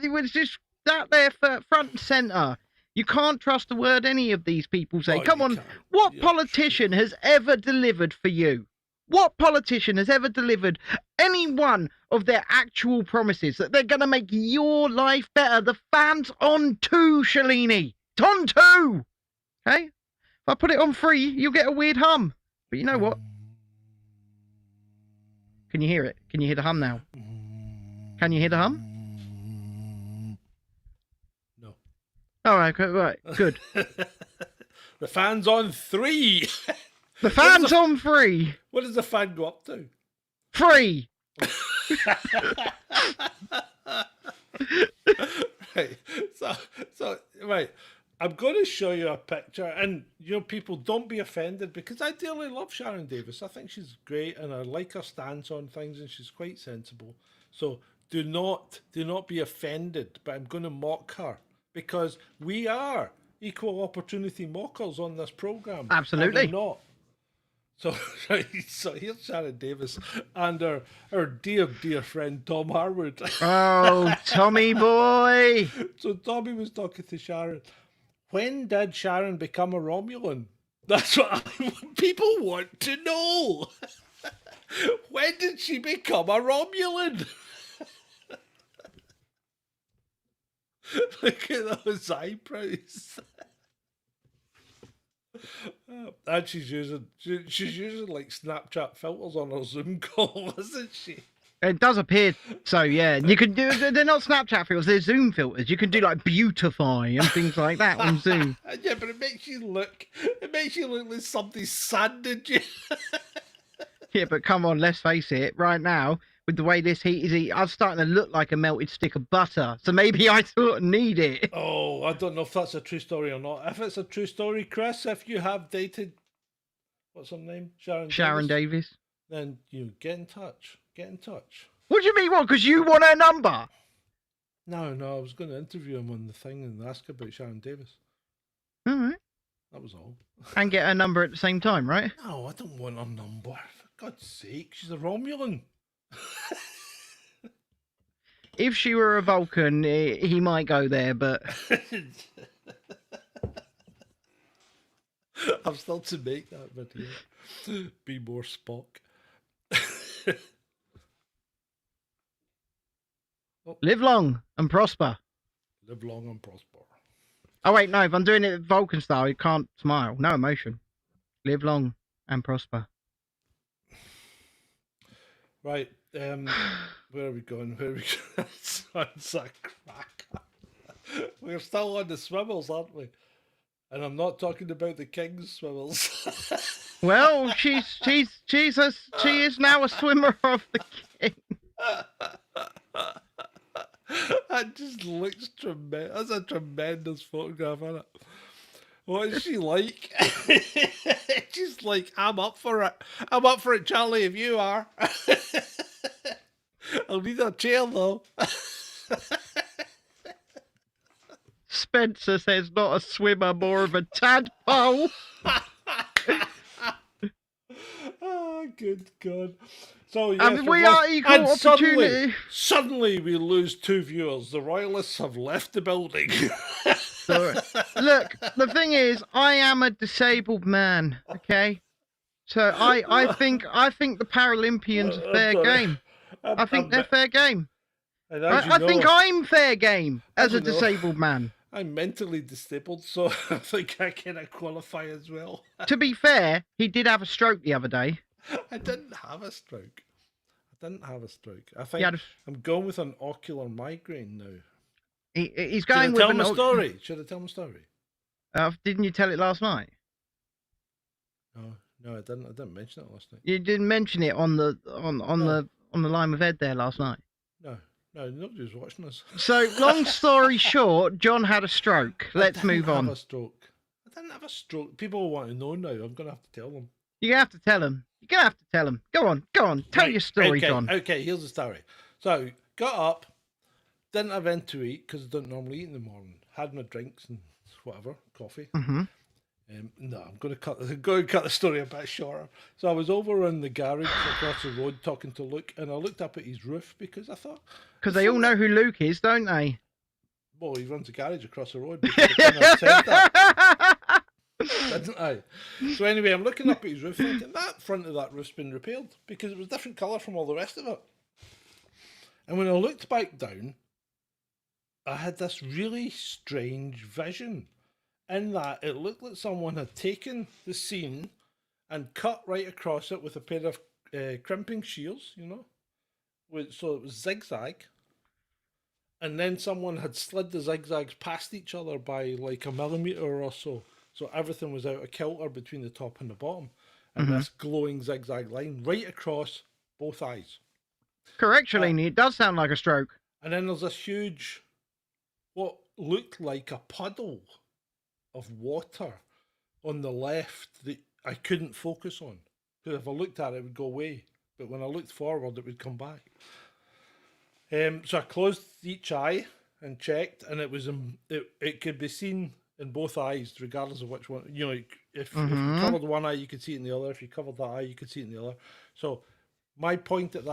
it was just that there for front and centre. You can't trust a word any of these people say. Oh, Come you on, can't. what Yeah, politician has ever delivered for you? What politician has ever delivered any one of their actual promises that they're going to make your life better? The fan's on 2, Shalini. It's on 2. Okay? If I put it on 3, you'll get a weird hum. But you know what? Can you hear it? Can you hear the hum now? Can you hear the hum? No. All right, good. The fan's on 3. The fan's on 3. What does the fan go up to? 3. Right. So right. I'm going to show you a picture, and you know, people don't be offended because I dearly love Sharon Davis. I think she's great, and I like her stance on things, and she's quite sensible. So do not be offended. But I'm going to mock her because we are equal opportunity mockers on this program. Absolutely. Are we not. So, right, so here's Sharon Davis and her dear friend Tom Harwood. Oh, Tommy boy. So Tommy was talking to Sharon. When did Sharon become a Romulan? That's what people want to know. When did she become a Romulan? Look at those eyebrows. And she's using like Snapchat filters on her Zoom call, isn't she? It does appear so, yeah. You can do. They're not Snapchat filters. They're Zoom filters. You can do like beautify and things like that on Zoom. Yeah, but it makes you look like somebody sanded you. Yeah, but come on, let's face it. Right now, with the way this heat is, I'm starting to look like a melted stick of butter. So maybe I sort of need it. Oh, I don't know if that's a true story or not. If it's a true story, Chris, if you have dated, what's her name? Sharon Davis. Then you get in touch. Get in touch. What do you mean? What? Because you want her number? No, I was going to interview him on the thing and ask about Sharon Davis. All right. That was all. And get her number at the same time, right? No, I don't want her number. For God's sake, she's a Romulan. If she were a Vulcan, he might go there, but I'm still to make that video. Be more Spock. live long and prosper. Live long and prosper. Oh, wait, no, if I'm doing it Vulcan style, you can't smile. No emotion. Live long and prosper. Right, where are we going? Sounds like crack. We're still on the swivels, aren't we? And I'm not talking about the king's swivels. Well, she is now a swimmer of the king. That just looks tremendous. That's a tremendous photograph, isn't it? What is she like? She's like, I'm up for it. I'm up for it, Charlie, if you are. I'll need a chair, though. Spencer says not a swimmer, more of a tadpole. Oh, good God. So, yes, I mean, we are equal and opportunity. Suddenly we lose 2 viewers. The Royalists have left the building. So, look, the thing is, I am a disabled man, okay? So I think the Paralympians are fair game. I think they're fair game. I think I'm fair game as a disabled man. I'm mentally disabled, so I think I can qualify as well. To be fair, he did have a stroke the other day. I didn't have a stroke. I think I'm going with an ocular migraine now. He's going with Should I tell my story? Didn't you tell it last night? No, I didn't. I didn't mention it last night. You didn't mention it on the line with Ed there last night. No, nobody was watching us. So, long story short, John had a stroke. Let's move on. I didn't have a stroke. People want to know now. I'm going to have to tell them. You're going to have to tell them. You're going to have to tell them. Go on. Tell your story, John. Okay, here's the story. So, got up, didn't have anything to eat because I don't normally eat in the morning. Had my drinks and whatever, coffee. Mm-hmm. No, I'm going to cut the story a bit shorter. So I was over in the garage across the road talking to Luke, and I looked up at his roof because I thought... Because they all know who Luke is, don't they? Well, he runs a garage across the road. Because I said that, didn't I? So anyway, I'm looking up at his roof thinking, that front of that roof's been repaired because it was different colour from all the rest of it. And when I looked back down, I had this really strange vision. In that it looked like someone had taken the scene and cut right across it with a pair of crimping shears, so it was zigzag. And then someone had slid the zigzags past each other by like a millimetre or so. So everything was out of kilter between the top and the bottom. And this glowing zigzag line right across both eyes. Correctly, it does sound like a stroke. And then there's this huge, what looked like a puddle of water on the left that I couldn't focus on. Because if I looked at it, it would go away. But when I looked forward, it would come back. So I closed each eye and checked, and it was it could be seen in both eyes, regardless of which one. You know, like, if you Mhm. covered one eye, you could see it in the other. If you covered that eye, you could see it in the other. So my thought at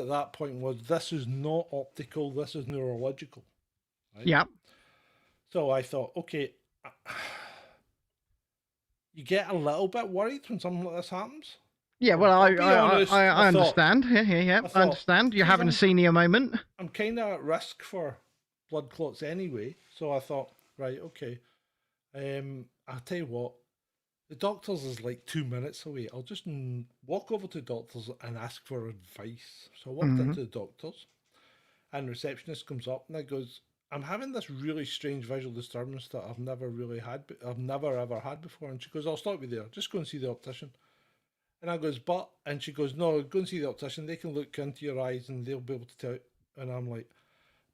that point was, this is not optical, this is neurological. Right? Yeah. So I thought, okay, you get a little bit worried when something like this happens. Yeah, well, I'll be honest, I I thought- understand. Yeah. I I thought, understand. You're geez, having a senior moment. I'm kind of at risk for blood clots anyway. So I thought, right, okay. I'll tell you what, the doctor's is like 2 minutes away. I'll just walk over to the doctor's and ask for advice. So I walked into the doctor's, and the receptionist comes up and I goes, I'm having this really strange visual disturbance that I've never really had, I've never ever had before. And she goes, I'll stop you there. Just go and see the optician. And I goes, but, and she goes, no, go and see the optician. They can look into your eyes and they'll be able to tell. And I'm like,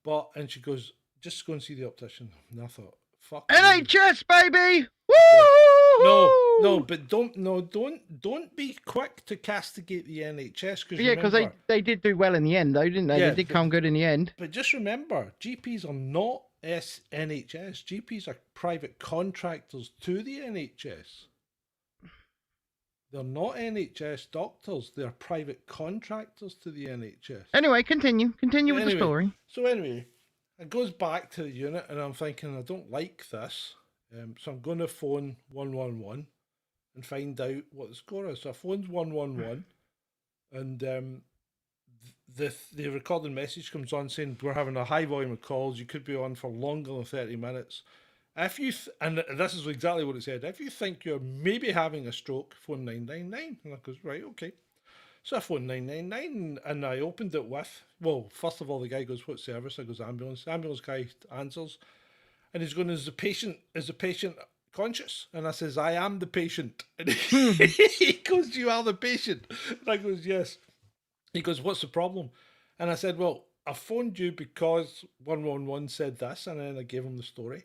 but, and she goes, just go and see the optician. And I thought, fuck you. NHS, baby! Woo! No, but don't be quick to castigate the NHS, because Yeah, because they did do well in the end, though, didn't they? Yeah, They did come good in the end. But just remember, GPs are not NHS. GPs are private contractors to the NHS. They're not NHS doctors. They're private contractors to the NHS. Anyway, continue with the story. So anyway, it goes back to the unit, and I'm thinking, I don't like this. So I'm going to phone 111 and find out what the score is. So I phoned 111, and the recorded message comes on saying, we're having a high volume of calls. You could be on for longer than 30 minutes. If you and this is exactly what it said. If you think you're maybe having a stroke, phone 999. And I goes, right, okay. So I phoned 999 and I opened it with, well, first of all, the guy goes, what service? I goes, ambulance. Ambulance guy answers. And he's going, is the patient conscious? And I says, I am the patient. And he goes, you are the patient? And I goes, yes. He goes, what's the problem? And I said, well, I phoned you because 111 said this. And then I gave him the story.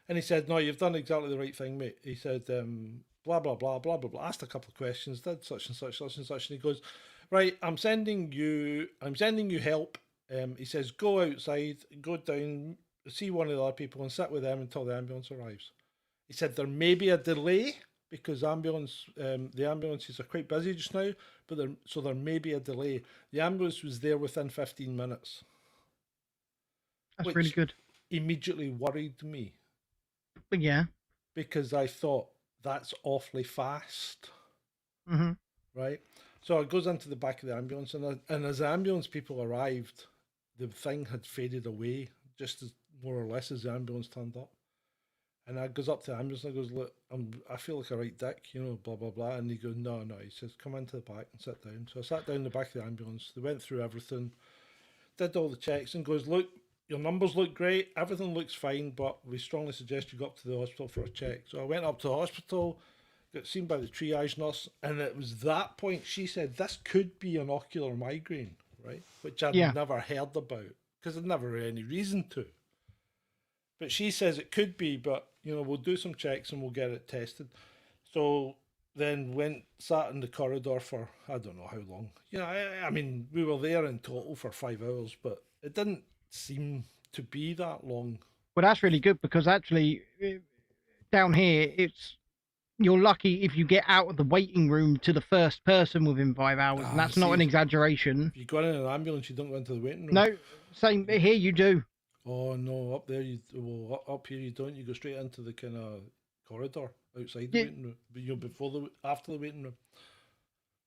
And he said, no, you've done exactly the right thing, mate. He said, blah, blah, blah, blah, blah, blah. Asked a couple of questions, did such and such, such and such. And he goes, right, I'm sending you help. He says, go outside, go down, see one of the other people and sit with them until the ambulance arrives. He said, there may be a delay because the ambulances are quite busy just now, but there may be a delay. The ambulance was there within 15 minutes. That's really good. Immediately worried me. But yeah. Because I thought, that's awfully fast. Mm-hmm. Right? So it goes into the back of the ambulance, and as the ambulance people arrived, the thing had faded away, just as more or less as the ambulance turned up. And I goes up to the ambulance and I goes, look, I feel like a right dick, blah, blah, blah. And he goes, no. He says, come into the back and sit down. So I sat down in the back of the ambulance. They went through everything, did all the checks, and goes, look, your numbers look great, everything looks fine, but we strongly suggest you go up to the hospital for a check. So I went up to the hospital, got seen by the triage nurse, and it was that point she said, this could be an ocular migraine, right? Which I'd never heard about, because I'd never had any reason to. But she says it could be, but, we'll do some checks and we'll get it tested. So then sat in the corridor for, I don't know how long. I mean, we were there in total for 5 hours, but it didn't seem to be that long. Well, that's really good, because actually down here you're lucky if you get out of the waiting room to the first person within 5 hours, and that's not an exaggeration. If you go in an ambulance, you don't go into the waiting room. No, same here. You do. Oh no, up there up here you don't. You go straight into the kind of corridor outside the waiting room. But after the waiting room,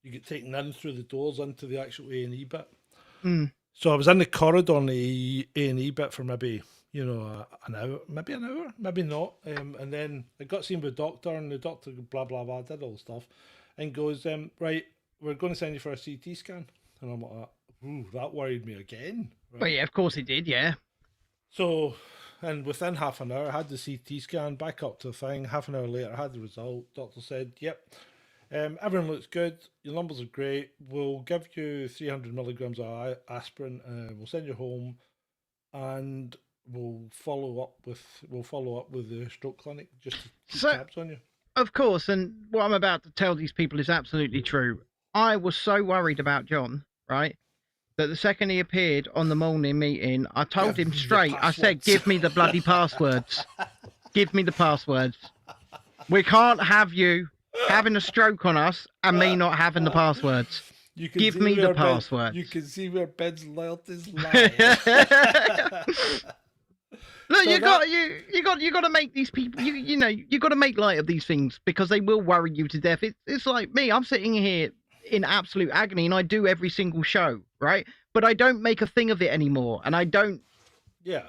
you get taken in through the doors into the actual A&E bit. Mm. So I was in the corridor in the A&E bit for maybe, an hour, maybe not. And then I got seen by the doctor, and the doctor, blah, blah, blah, did all the stuff, and goes, right, we're going to send you for a CT scan. And I'm like, ooh, that worried me again. Right? Well, yeah, of course it did, yeah. So, and within half an hour, I had the CT scan, back up to the thing. Half an hour later, I had the result. Doctor said, yep. Everything looks good. Your numbers are great. We'll give you 300 milligrams of aspirin. We'll send you home, and we'll follow up with the stroke clinic just to keep tabs on you. Of course, and what I'm about to tell these people is absolutely true. I was so worried about John, right, that the second he appeared on the morning meeting, I told him straight. I said, "Give me the bloody passwords." Give me the passwords. We can't have you having a stroke on us and me not having the passwords. You can Give see me the where Ben- passwords. You can see where Ben's loyalties lie. Look, So you got to make these people. You know you got to make light of these things because they will worry you to death. It's like me. I'm sitting here in absolute agony, and I do every single show, right? But I don't make a thing of it anymore, and I don't. Yeah.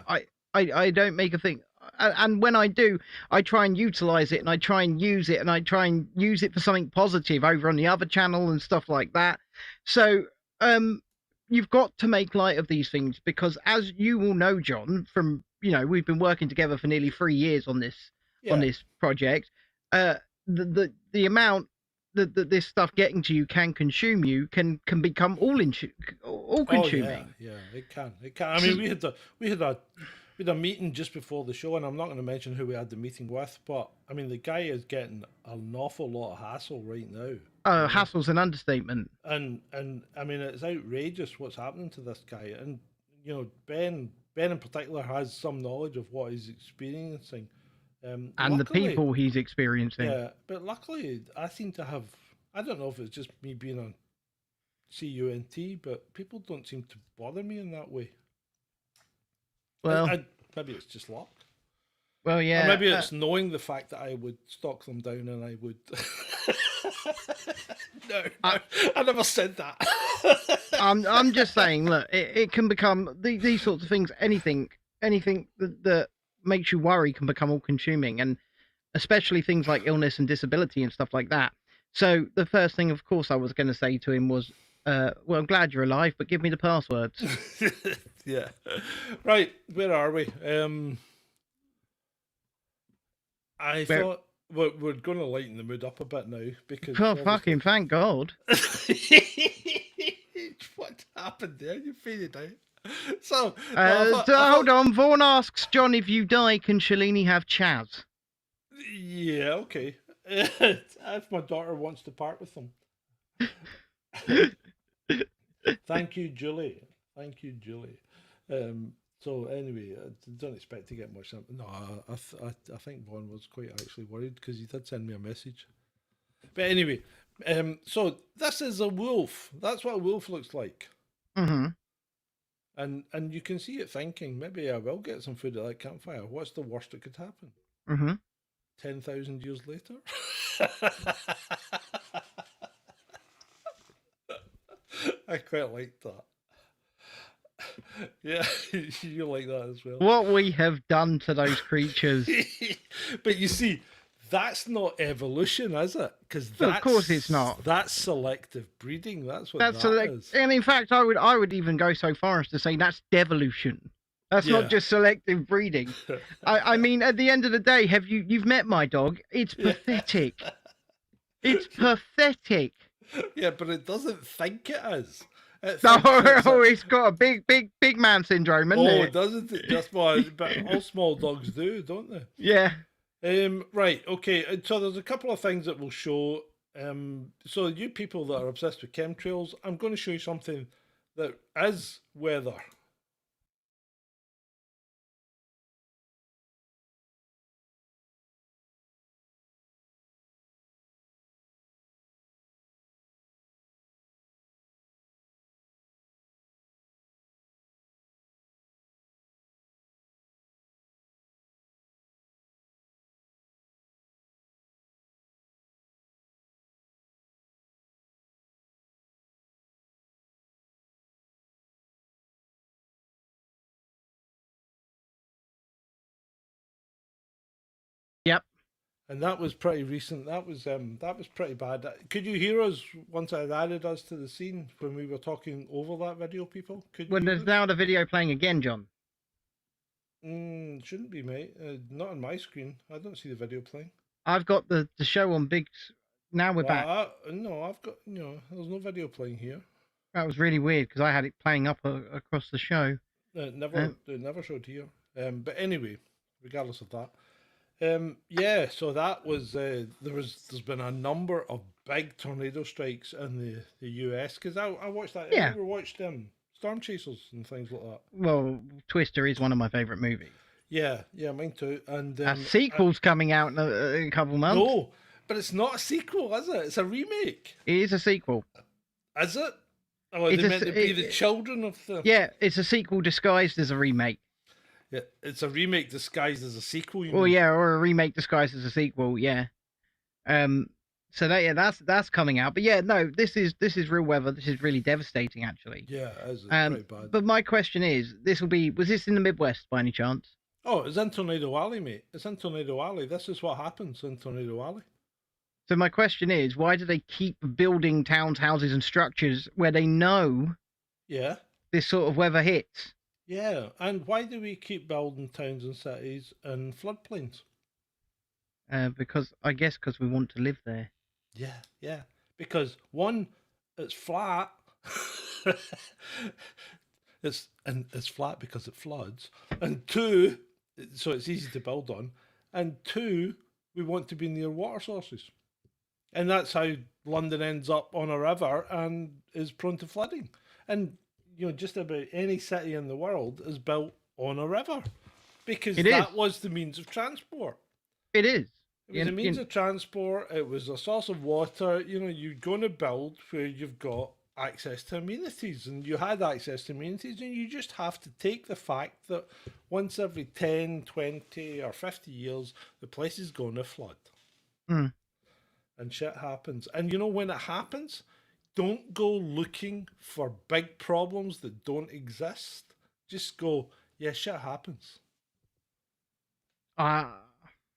I don't make a thing. And when I do, I try and utilize it, and I try and use it, and I try and use it for something positive over on the other channel and stuff like that. So, you've got to make light of these things because, as you will know, John, from we've been working together for nearly 3 years on this project. The amount that this stuff getting to you can consume you can become all consuming. Oh, yeah, it can. I mean, we had a meeting just before the show, and I'm not going to mention who we had the meeting with, but I mean, the guy is getting an awful lot of hassle right now. Hassle's an understatement. And I mean, it's outrageous what's happening to this guy. And Ben in particular has some knowledge of what he's experiencing, and luckily, the people he's experiencing. Yeah, but luckily, I seem to have. I don't know if it's just me being on CUNT, but people don't seem to bother me in that way. Well, maybe it's just luck. Well, yeah. Or maybe it's knowing the fact that I would stalk them down and I would. No, I never said that. I'm just saying, look, it can become these sorts of things. Anything that makes you worry can become all-consuming, and especially things like illness and disability and stuff like that. So the first thing, of course, I was going to say to him was, "Well, I'm glad you're alive, but give me the passwords." Yeah. Right. Where are we? I thought we're going to lighten the mood up a bit now because. Oh, fucking thank God. What happened there? You faded out. So, hold on. Vaughan asks John, if you die, can Shalini have Chaz? Yeah, okay. If my daughter wants to part with them. Thank you, Julie. Thank you, Julie. So anyway, I don't expect to get much. No, I think Vaughan was quite actually worried because he did send me a message. But anyway, so this is a wolf. That's what a wolf looks like. Mm-hmm. And you can see it thinking, maybe I will get some food at that campfire. What's the worst that could happen? Mm-hmm. 10,000 years later. I quite like that. Yeah, you like that as well. What we have done to those creatures. But you see, that's not evolution, is it? Because of course it's not. That's selective breeding. That's what that is. And in fact, I would even go so far as to say that's devolution. That's not just selective breeding. I mean, at the end of the day, you've met my dog? It's pathetic. It's pathetic. Yeah, but it doesn't think it is. It's got a big man syndrome, isn't it? Oh, doesn't it? Just but all small dogs do, don't they? Yeah. Right. Okay. So there's a couple of things that we'll show. So you people that are obsessed with chemtrails, I'm going to show you something that is weather. Yep. And that was pretty recent. That was pretty bad. Could you hear us once I added us to the scene when we were talking over that video, people? Well, there's now the video playing again, John. Shouldn't be, mate. Not on my screen. I don't see the video playing. I've got the show on big. Now we're back. No, I've got there's no video playing here. That was really weird because I had it playing up across the show. It never showed here. But anyway, regardless of that. So that was there's been a number of big tornado strikes in the US because I watched that. Yeah. I watched Storm Chasers and things like that. Well, Twister is one of my favorite movies. Yeah, yeah, mine too. And A sequel's coming out in a couple months. no, but it's not a sequel, is it? It's a remake. It is a sequel. Is it? Oh, It's they a meant s- to be it- the children of the. Yeah, it's a sequel disguised as a remake. Yeah, it's a remake disguised as a sequel. You Well, mean? yeah, or a remake disguised as a sequel. Yeah. So that's coming out. But yeah, no, this is real weather. This is really devastating, actually. Yeah, it is. It's pretty bad. But my question is, was this in the Midwest by any chance? Oh, it's in Tornado Alley, mate. It's in Tornado Alley. This is what happens in Tornado Alley. So my question is, why do they keep building towns, houses, and structures where they know Yeah. this sort of weather hits? Yeah, and why do we keep building towns and cities in floodplains? Because we want to live there. Yeah, yeah. Because one, it's flat. it's flat because it floods. And two, so it's easy to build on. And two, we want to be near water sources. And that's how London ends up on a river and is prone to flooding. And just about any city in the world is built on a river. Because that was the means of transport. It is. It was a means of transport. It was a source of water. You're going to build where you've got access to amenities, and you had access to amenities, and you just have to take the fact that once every 10, 20, or 50 years, the place is going to flood. Mm. And shit happens. And when it happens, don't go looking for big problems that don't exist. Just go, yeah, shit happens.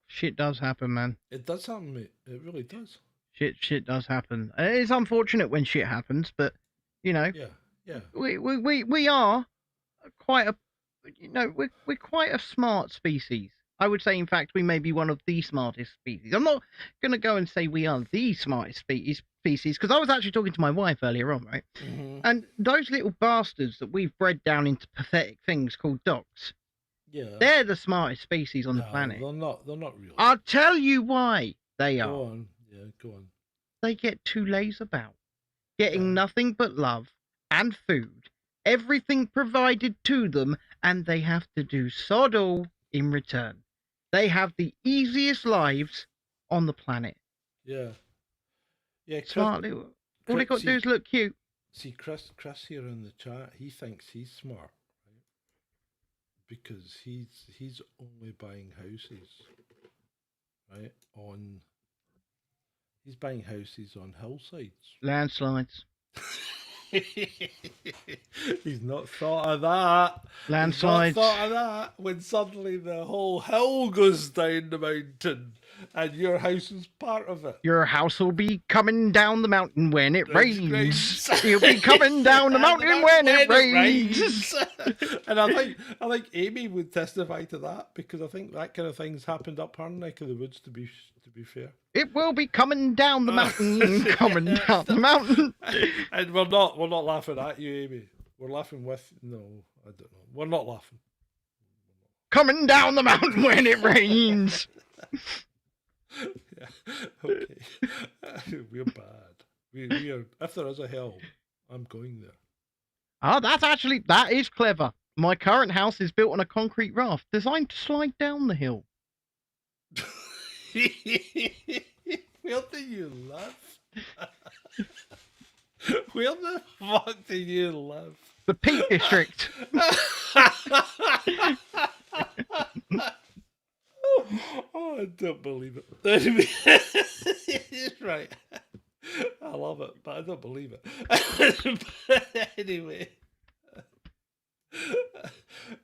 Shit does happen, man. It does happen, mate. It really does. Shit does happen. It's unfortunate when shit happens, but Yeah. we are quite a we're quite a smart species. I would say, in fact, we may be one of the smartest species. I'm not going to go and say we are the smartest species because I was actually talking to my wife earlier on, right? Mm-hmm. And those little bastards that we've bred down into pathetic things called dogs, they're the smartest species on the planet. They're not really. I'll tell you why they are. Go on. Yeah, go on. They get too lazy about getting nothing but love and food, everything provided to them, and they have to do sod all in return. They have the easiest lives on the planet. Yeah. Yeah, Smart little. All they got to do is look cute. See, Chris here in the chat, he thinks he's smart, right? Because he's only buying houses, right? He's buying houses on hillsides. Landslides. He's not thought of that. Landslides. He's not thought of that when suddenly the whole hill goes down the mountain and your house is part of it. Your house will be coming down the mountain when it rains. rains. You'll be coming down the mountain when it rains. And I think Amy would testify to that, because I think that kind of thing's happened up her neck of the woods. To be fair, it will be coming down the mountain, coming down the mountain. And we're not laughing at you, Amy. We're laughing with I don't know. We're not laughing. Coming down the mountain when it rains. Yeah. Okay. We're bad. We are. If there is a hell, I'm going there. Oh, that is clever. My current house is built on a concrete raft designed to slide down the hill. Where do you live? Where the fuck do you live? The Peak District. Oh, I don't believe it. Right. I love it, but I don't believe it. But anyway.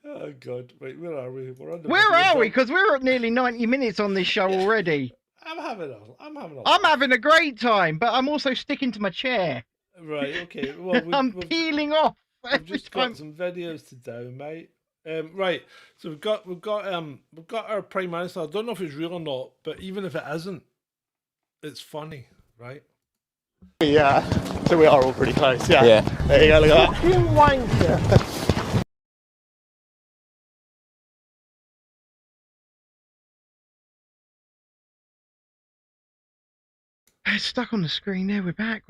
Oh God! Right, where are we? We're on the Where are we? Because we're at nearly 90 minutes on this show already. I'm having a great time, but I'm also sticking to my chair. Right. Okay. Well, I'm peeling off. We've just got some videos to down, mate. Right. So we've got our Prime Minister. I don't know if it's real or not, but even if it isn't, it's funny, right? Yeah, so we are all pretty close, yeah. There you go, look at that. You wanker. It's stuck on the screen. There, we're back.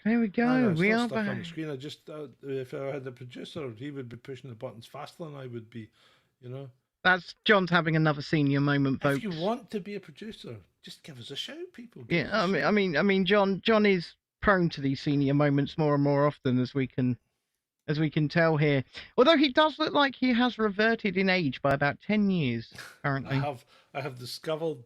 There we go. No, it's we not are stuck back. on the screen. I just if I had the producer, he would be pushing the buttons faster than I would be, That's John's having another senior moment, folks. If you want to be a producer, just give us a shout, people. Give Yeah, us a shout. I mean, John is prone to these senior moments more and more often, as we can tell here. Although he does look like he has reverted in age by about 10 years currently. I have discovered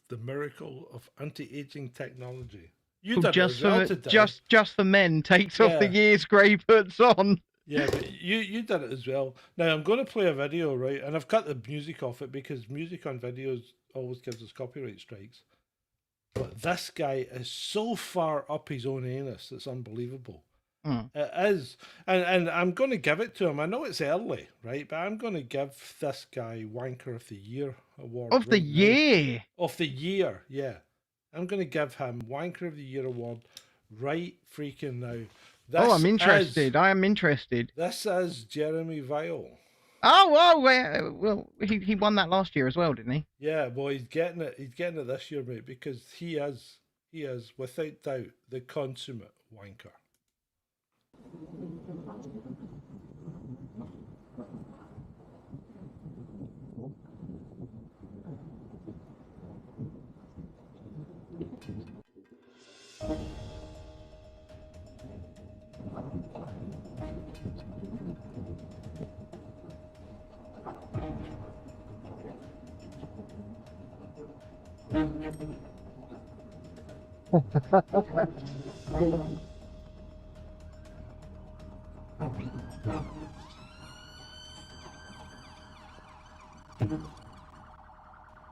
the miracle of anti-aging technology. You Called did it as well today. just for men takes off the Yeah. years Gray puts on. Yeah, but you did it as well. Now I'm going to play a video, right? And I've cut the music off it because music on videos always gives us copyright strikes. But this guy is so far up his own anus, it's unbelievable. It is. And I'm going to give it to him. I know it's early, right? But I'm going to give this guy Wanker of the Year award. Of the year? Of the year, yeah. I'm going to give him Wanker of the Year award right freaking now. I'm interested. I am interested. This is Jeremy Vile. Well, he won that last year as well, didn't he? Yeah, well, he's getting it. He's getting it this year, mate, because he is without doubt the consummate wanker.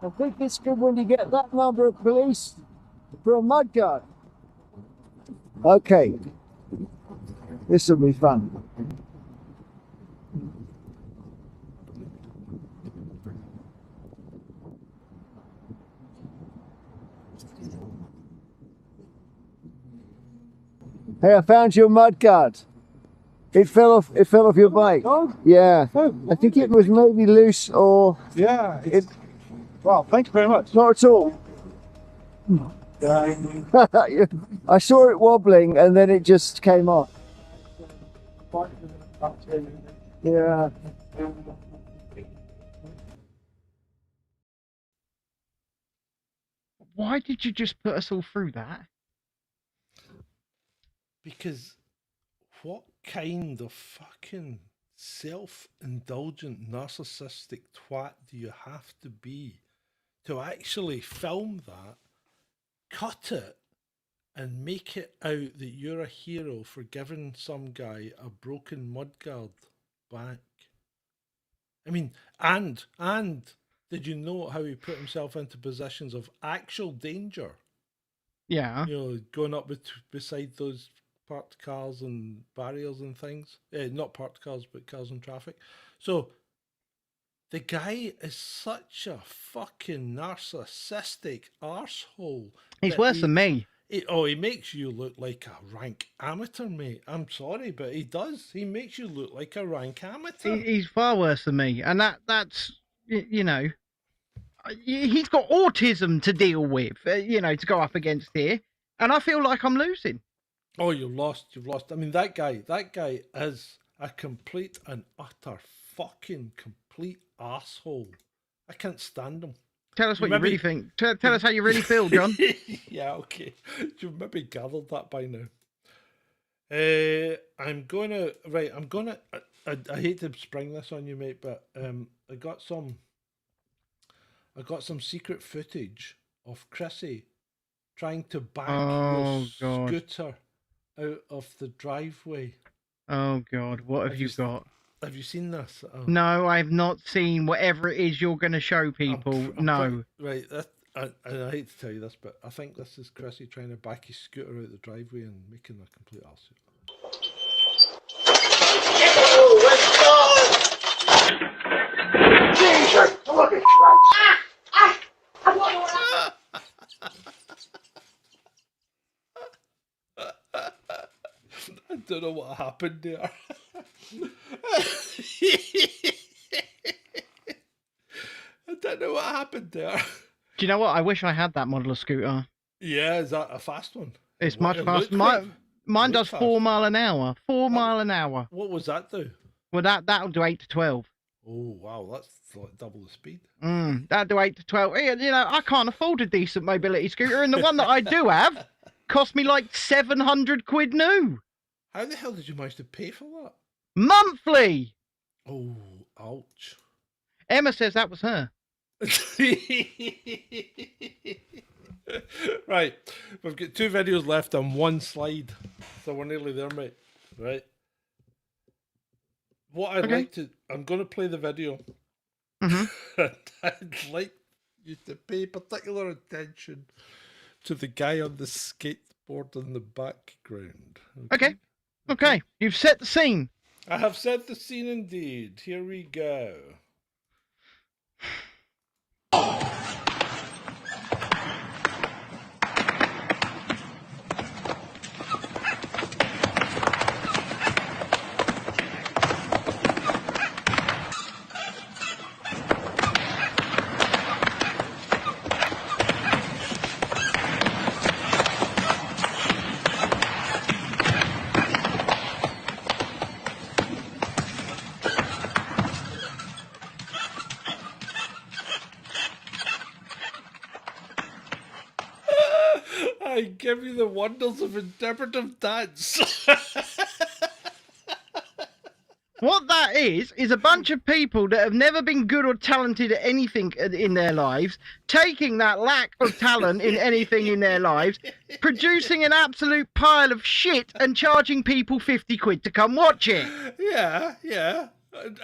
I think it's good when you get that number of police for a mudguard. Okay, this will be fun. Hey, I found your mudguard. It fell off your bike. Oh? Yeah. Oh, I think it was maybe loose or... Yeah. Well, thank you very much. Not at all. I saw it wobbling and then it just came off. Yeah. Why did you just put us all through that? Because what kind of fucking self-indulgent narcissistic twat do you have to be to actually film that, cut it, and make it out that you're a hero for giving some guy a broken mudguard back? I mean, and did you know how he put himself into positions of actual danger? Yeah. You know, going up beside those parked cars and barriers and things. Not parked cars, but cars in traffic. So the guy is such a fucking narcissistic arsehole. He's worse than me. He makes you look like a rank amateur, mate. I'm sorry, but he does. He makes you look like a rank amateur. He's far worse than me. And that's, you know, he's got autism to deal with, you know, to go up against here. And I feel like I'm losing. Oh, you've lost. I mean, that guy is a complete and utter fucking complete asshole. I can't stand him. Tell us what you really think. Tell us how you really feel, John. Yeah, okay. You've maybe gathered that by now. I hate to spring this on you, mate, but I got some secret footage of Chrissy trying to back your scooter out of the driveway. Oh God, what have you got? Have you seen this? Oh. No, I've not seen whatever it is you're going to show people. No. Right, I hate to tell you this, but I think this is Chrissy trying to back his scooter out the driveway and making a complete arse. Jesus, look at I don't know what happened there. I don't know what happened there. Do you know what? I wish I had that model of scooter. Yeah, is that a fast one? It's much faster. Mine does 4 miles an hour. 4 miles an hour. What was that do? Well, that'll do 8 to 12. Oh, wow, that's like double the speed. That'd do 8 to 12. You know, I can't afford a decent mobility scooter, and the one that I do have cost me like 700 quid new. How the hell did you manage to pay for that? Monthly! Oh, ouch. Emma says that was her. Right, we've got 2 videos left on 1 slide, so we're nearly there, mate. Right. What I'd like to, I'm going to play the video. I'd like you to pay particular attention to the guy on the skateboard in the background. Okay, you've set the scene. I have set the scene indeed. Here we go. I give you the wonders of interpretive dance. What that is a bunch of people that have never been good or talented at anything in their lives, taking that lack of talent in anything in their lives, producing an absolute pile of shit and charging people 50 quid to come watch it. Yeah.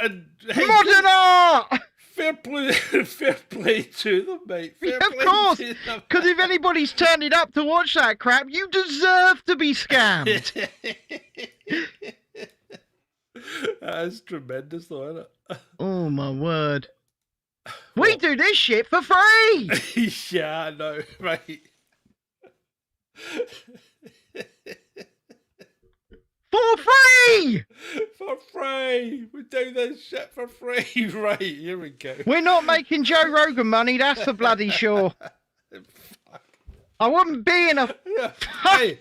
And hey, Modern art! fair play to them, mate. Fair Of play course, to them. because if anybody's turning up to watch that crap, you deserve to be scammed. That's tremendous, though, isn't it? Oh my word. We do this shit for free! Yeah, I know, right? For free! For free! We do this shit for free. Right, here we go. We're not making Joe Rogan money, that's for bloody sure. I wouldn't be in a... Hey,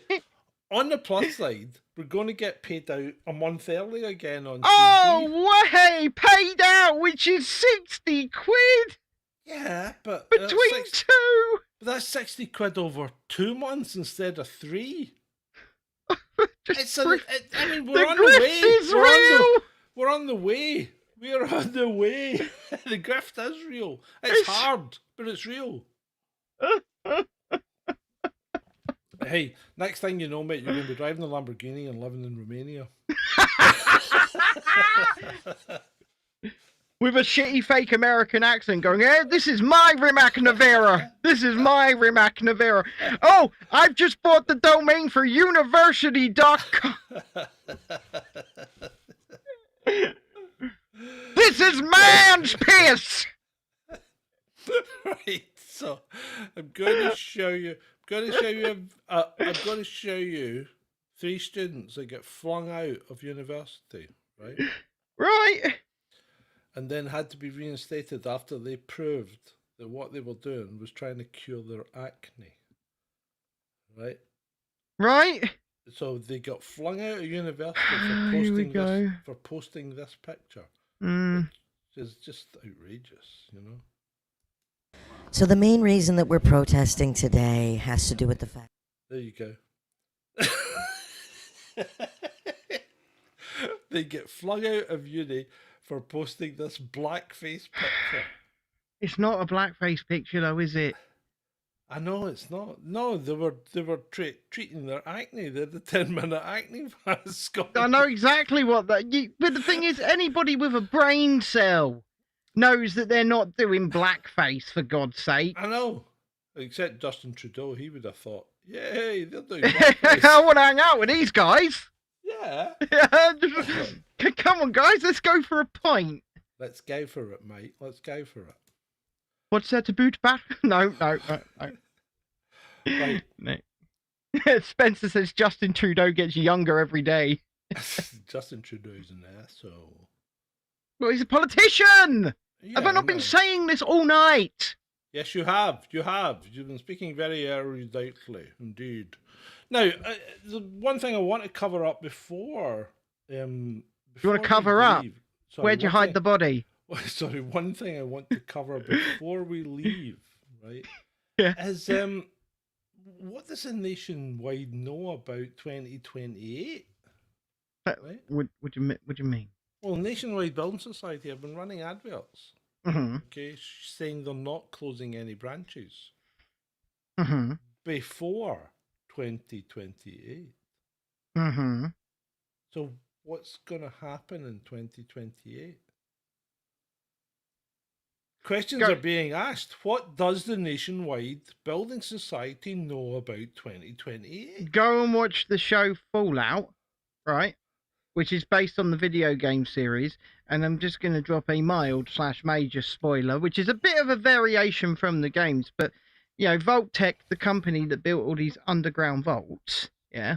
on the plus side, we're going to get paid out a month early again on TV. Oh, way! Paid out, which is 60 quid! Yeah, but... Between two! But that's 60 quid over 2 months instead of 3. I mean, we're on the way. We're on the way. We're on the way. The grift is real. It's hard, but it's real. Hey, next thing you know, mate, you're going to be driving a Lamborghini and living in Romania. With a shitty fake American accent going, this is my Rimac Nevera. This is my Rimac Nevera. Oh, I've just bought the domain for university.com. This is man's piss. Right, so I'm going to show you. I'm going to show you 3 students that get flung out of university, right? Right. And then had to be reinstated after they proved that what they were doing was trying to cure their acne. Right? Right. So they got flung out of university for posting this picture. Which is just outrageous, you know? So the main reason that we're protesting today has to do with the fact... There you go. They get flung out of uni for posting this blackface picture. It's not a blackface picture though, is it? I know it's not. No, they were treating their acne. They had the 10-minute acne mask on. I know exactly what that. But the thing is, anybody with a brain cell knows that they're not doing blackface, for God's sake. I know. Except Justin Trudeau, he would have thought, yay, they're doing blackface. I want to hang out with these guys. Yeah. Come on, guys, let's go for a pint. Let's go for it, mate. Let's go for it. What's there to boot back? No. Right. No. Spencer says Justin Trudeau gets younger every day. Justin Trudeau's an asshole. Well, he's a politician. Yeah, Have I not been saying this all night? Yes, you have. You have. You've been speaking very eruditely, indeed. Now, the one thing I want to cover up before... you want to cover up? Sorry, Where'd you hide the body? Sorry, one thing I want to cover before we leave, right? Yeah. Is what does a nationwide know about 2028? Right? What do you mean? Well, Nationwide Building Society have been running adverts. Mm-hmm. Okay, saying they're not closing any branches Mm-hmm. before 2028. Mm-hmm. So what's going to happen in 2028? Questions Go. are being asked. What does the Nationwide Building Society know about 2028? Go and watch the show Fallout, right? Which is based on the video game series. And I'm just going to drop a mild/major spoiler, which is a bit of a variation from the games. But, you know, Vault-Tec, the company that built all these underground vaults, yeah,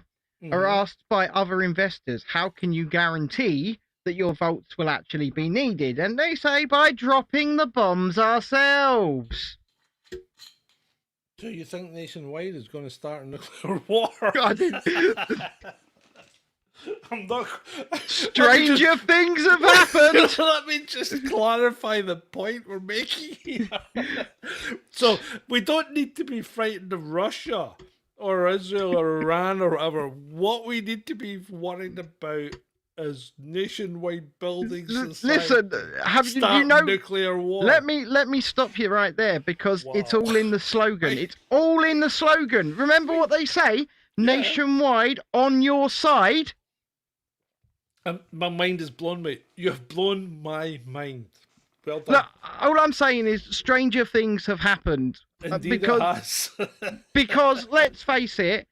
are asked by other investors, how can you guarantee that your vaults will actually be needed? And they say, by dropping the bombs ourselves. So you think Nationwide is going to start a nuclear war? God, I'm not. stranger things have happened. Let me just clarify the point we're making here. So we don't need to be frightened of Russia or Israel or Iran or whatever. What we need to be worried about is Nationwide Building Society. Listen, have you know nuclear war? Let me stop you right there, because it's all in the slogan. Right. It's all in the slogan. Remember what they say? Nationwide on your side. My mind is blown, mate. You have blown my mind. Well done. Look, all I'm saying is stranger things have happened. Indeed, because it has. because let's face it,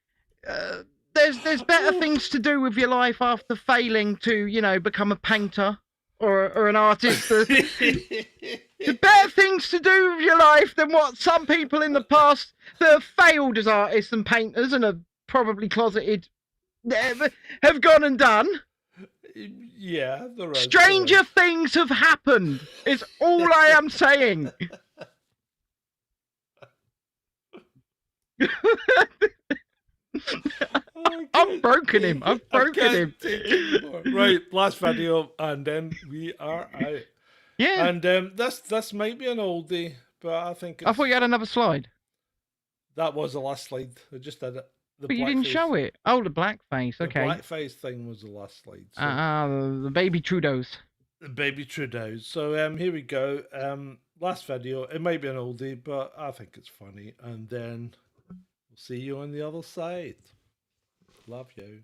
there's better things to do with your life after failing to, you know, become a painter or an artist. There's better things to do with your life than what some people in the past that have failed as artists and painters and are probably closeted have gone and done. Yeah, there is. Stranger things have happened. Is all I am saying. I've broken him. I've broken him. Right, last video, and then we are out. Yeah. And this might be an oldie, but I think I thought you had another slide. that was the last slide. I just did it. The But you didn't blackface- show it. Oh, the blackface. The Okay. blackface thing was the last slide. So. The baby Trudeau's. The baby Trudeau. So here we go. Last video. It might be an oldie, but I think it's funny. And then we'll see you on the other side. Love you.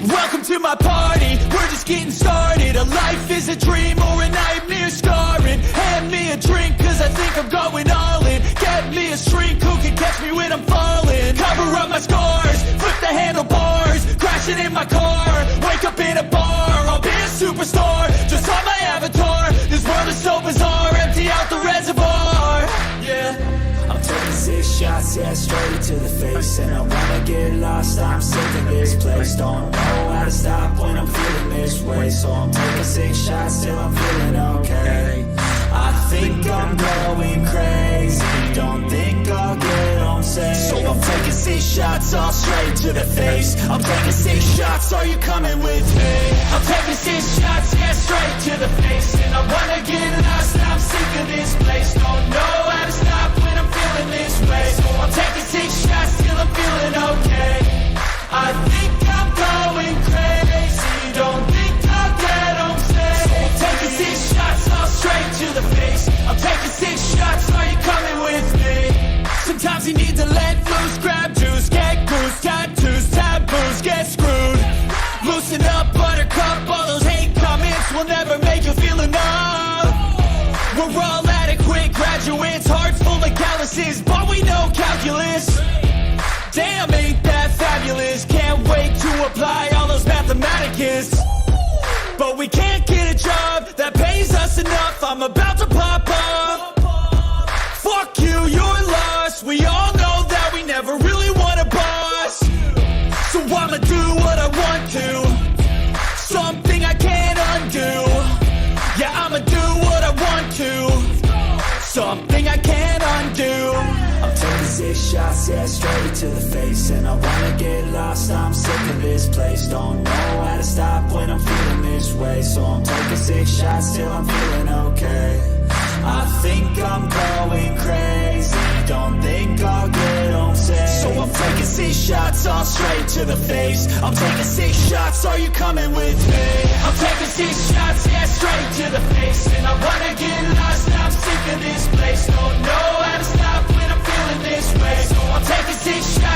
Welcome to my party, we're just getting started. A life is a dream or a nightmare scarring. Hand me a drink cause I think I'm going all in. Get me a shrink who can catch me when I'm falling. Cover up my scars, flip the handlebars. Crashing in my car, wake up in a bar. I'll be a superstar, just on my avatar. This world is so bizarre, empty out the reservoir. Yeah. I'm taking 6 shots, yeah, straight to the face. And I wanna get lost, I'm sick of this place. Don't know how to stop when I'm feeling this way. So I'm taking 6 shots till I'm feeling okay. I think I'm going crazy, don't think I'll get home safe. So I'm taking 6 shots, all straight to the face. I'm taking 6 shots, are you coming with me? I'm taking 6 shots, yeah, straight to the face. And I wanna get lost, I'm sick of this place. Don't know graduates, hearts full of calluses, but we know calculus. Damn, ain't that fabulous? Can't wait to apply all those mathematicus. But we can't get a job that pays us enough. I'm about to pop up. Fuck you, you're lost. We all know that we never really want a boss. So I'ma do what I want to. Something I can't undo. Yeah, I'ma do what I want to. Something I can't undo. I'm taking 6 shots, yeah, straight to the face. And I wanna get lost, I'm sick of this place. Don't know how to stop when I'm feeling this way. So I'm taking 6 shots till I'm feeling okay. I think I'm going crazy. Don't think I'll get home safe. So I'm taking 6 shots all straight to the face. I'm taking 6 shots, are you coming with me? I'm taking 6 shots, yeah, straight to the face. And I wanna get lost, I'm sick of this place. Don't know how to stop when I'm feeling this way. So I'm taking 6 shots.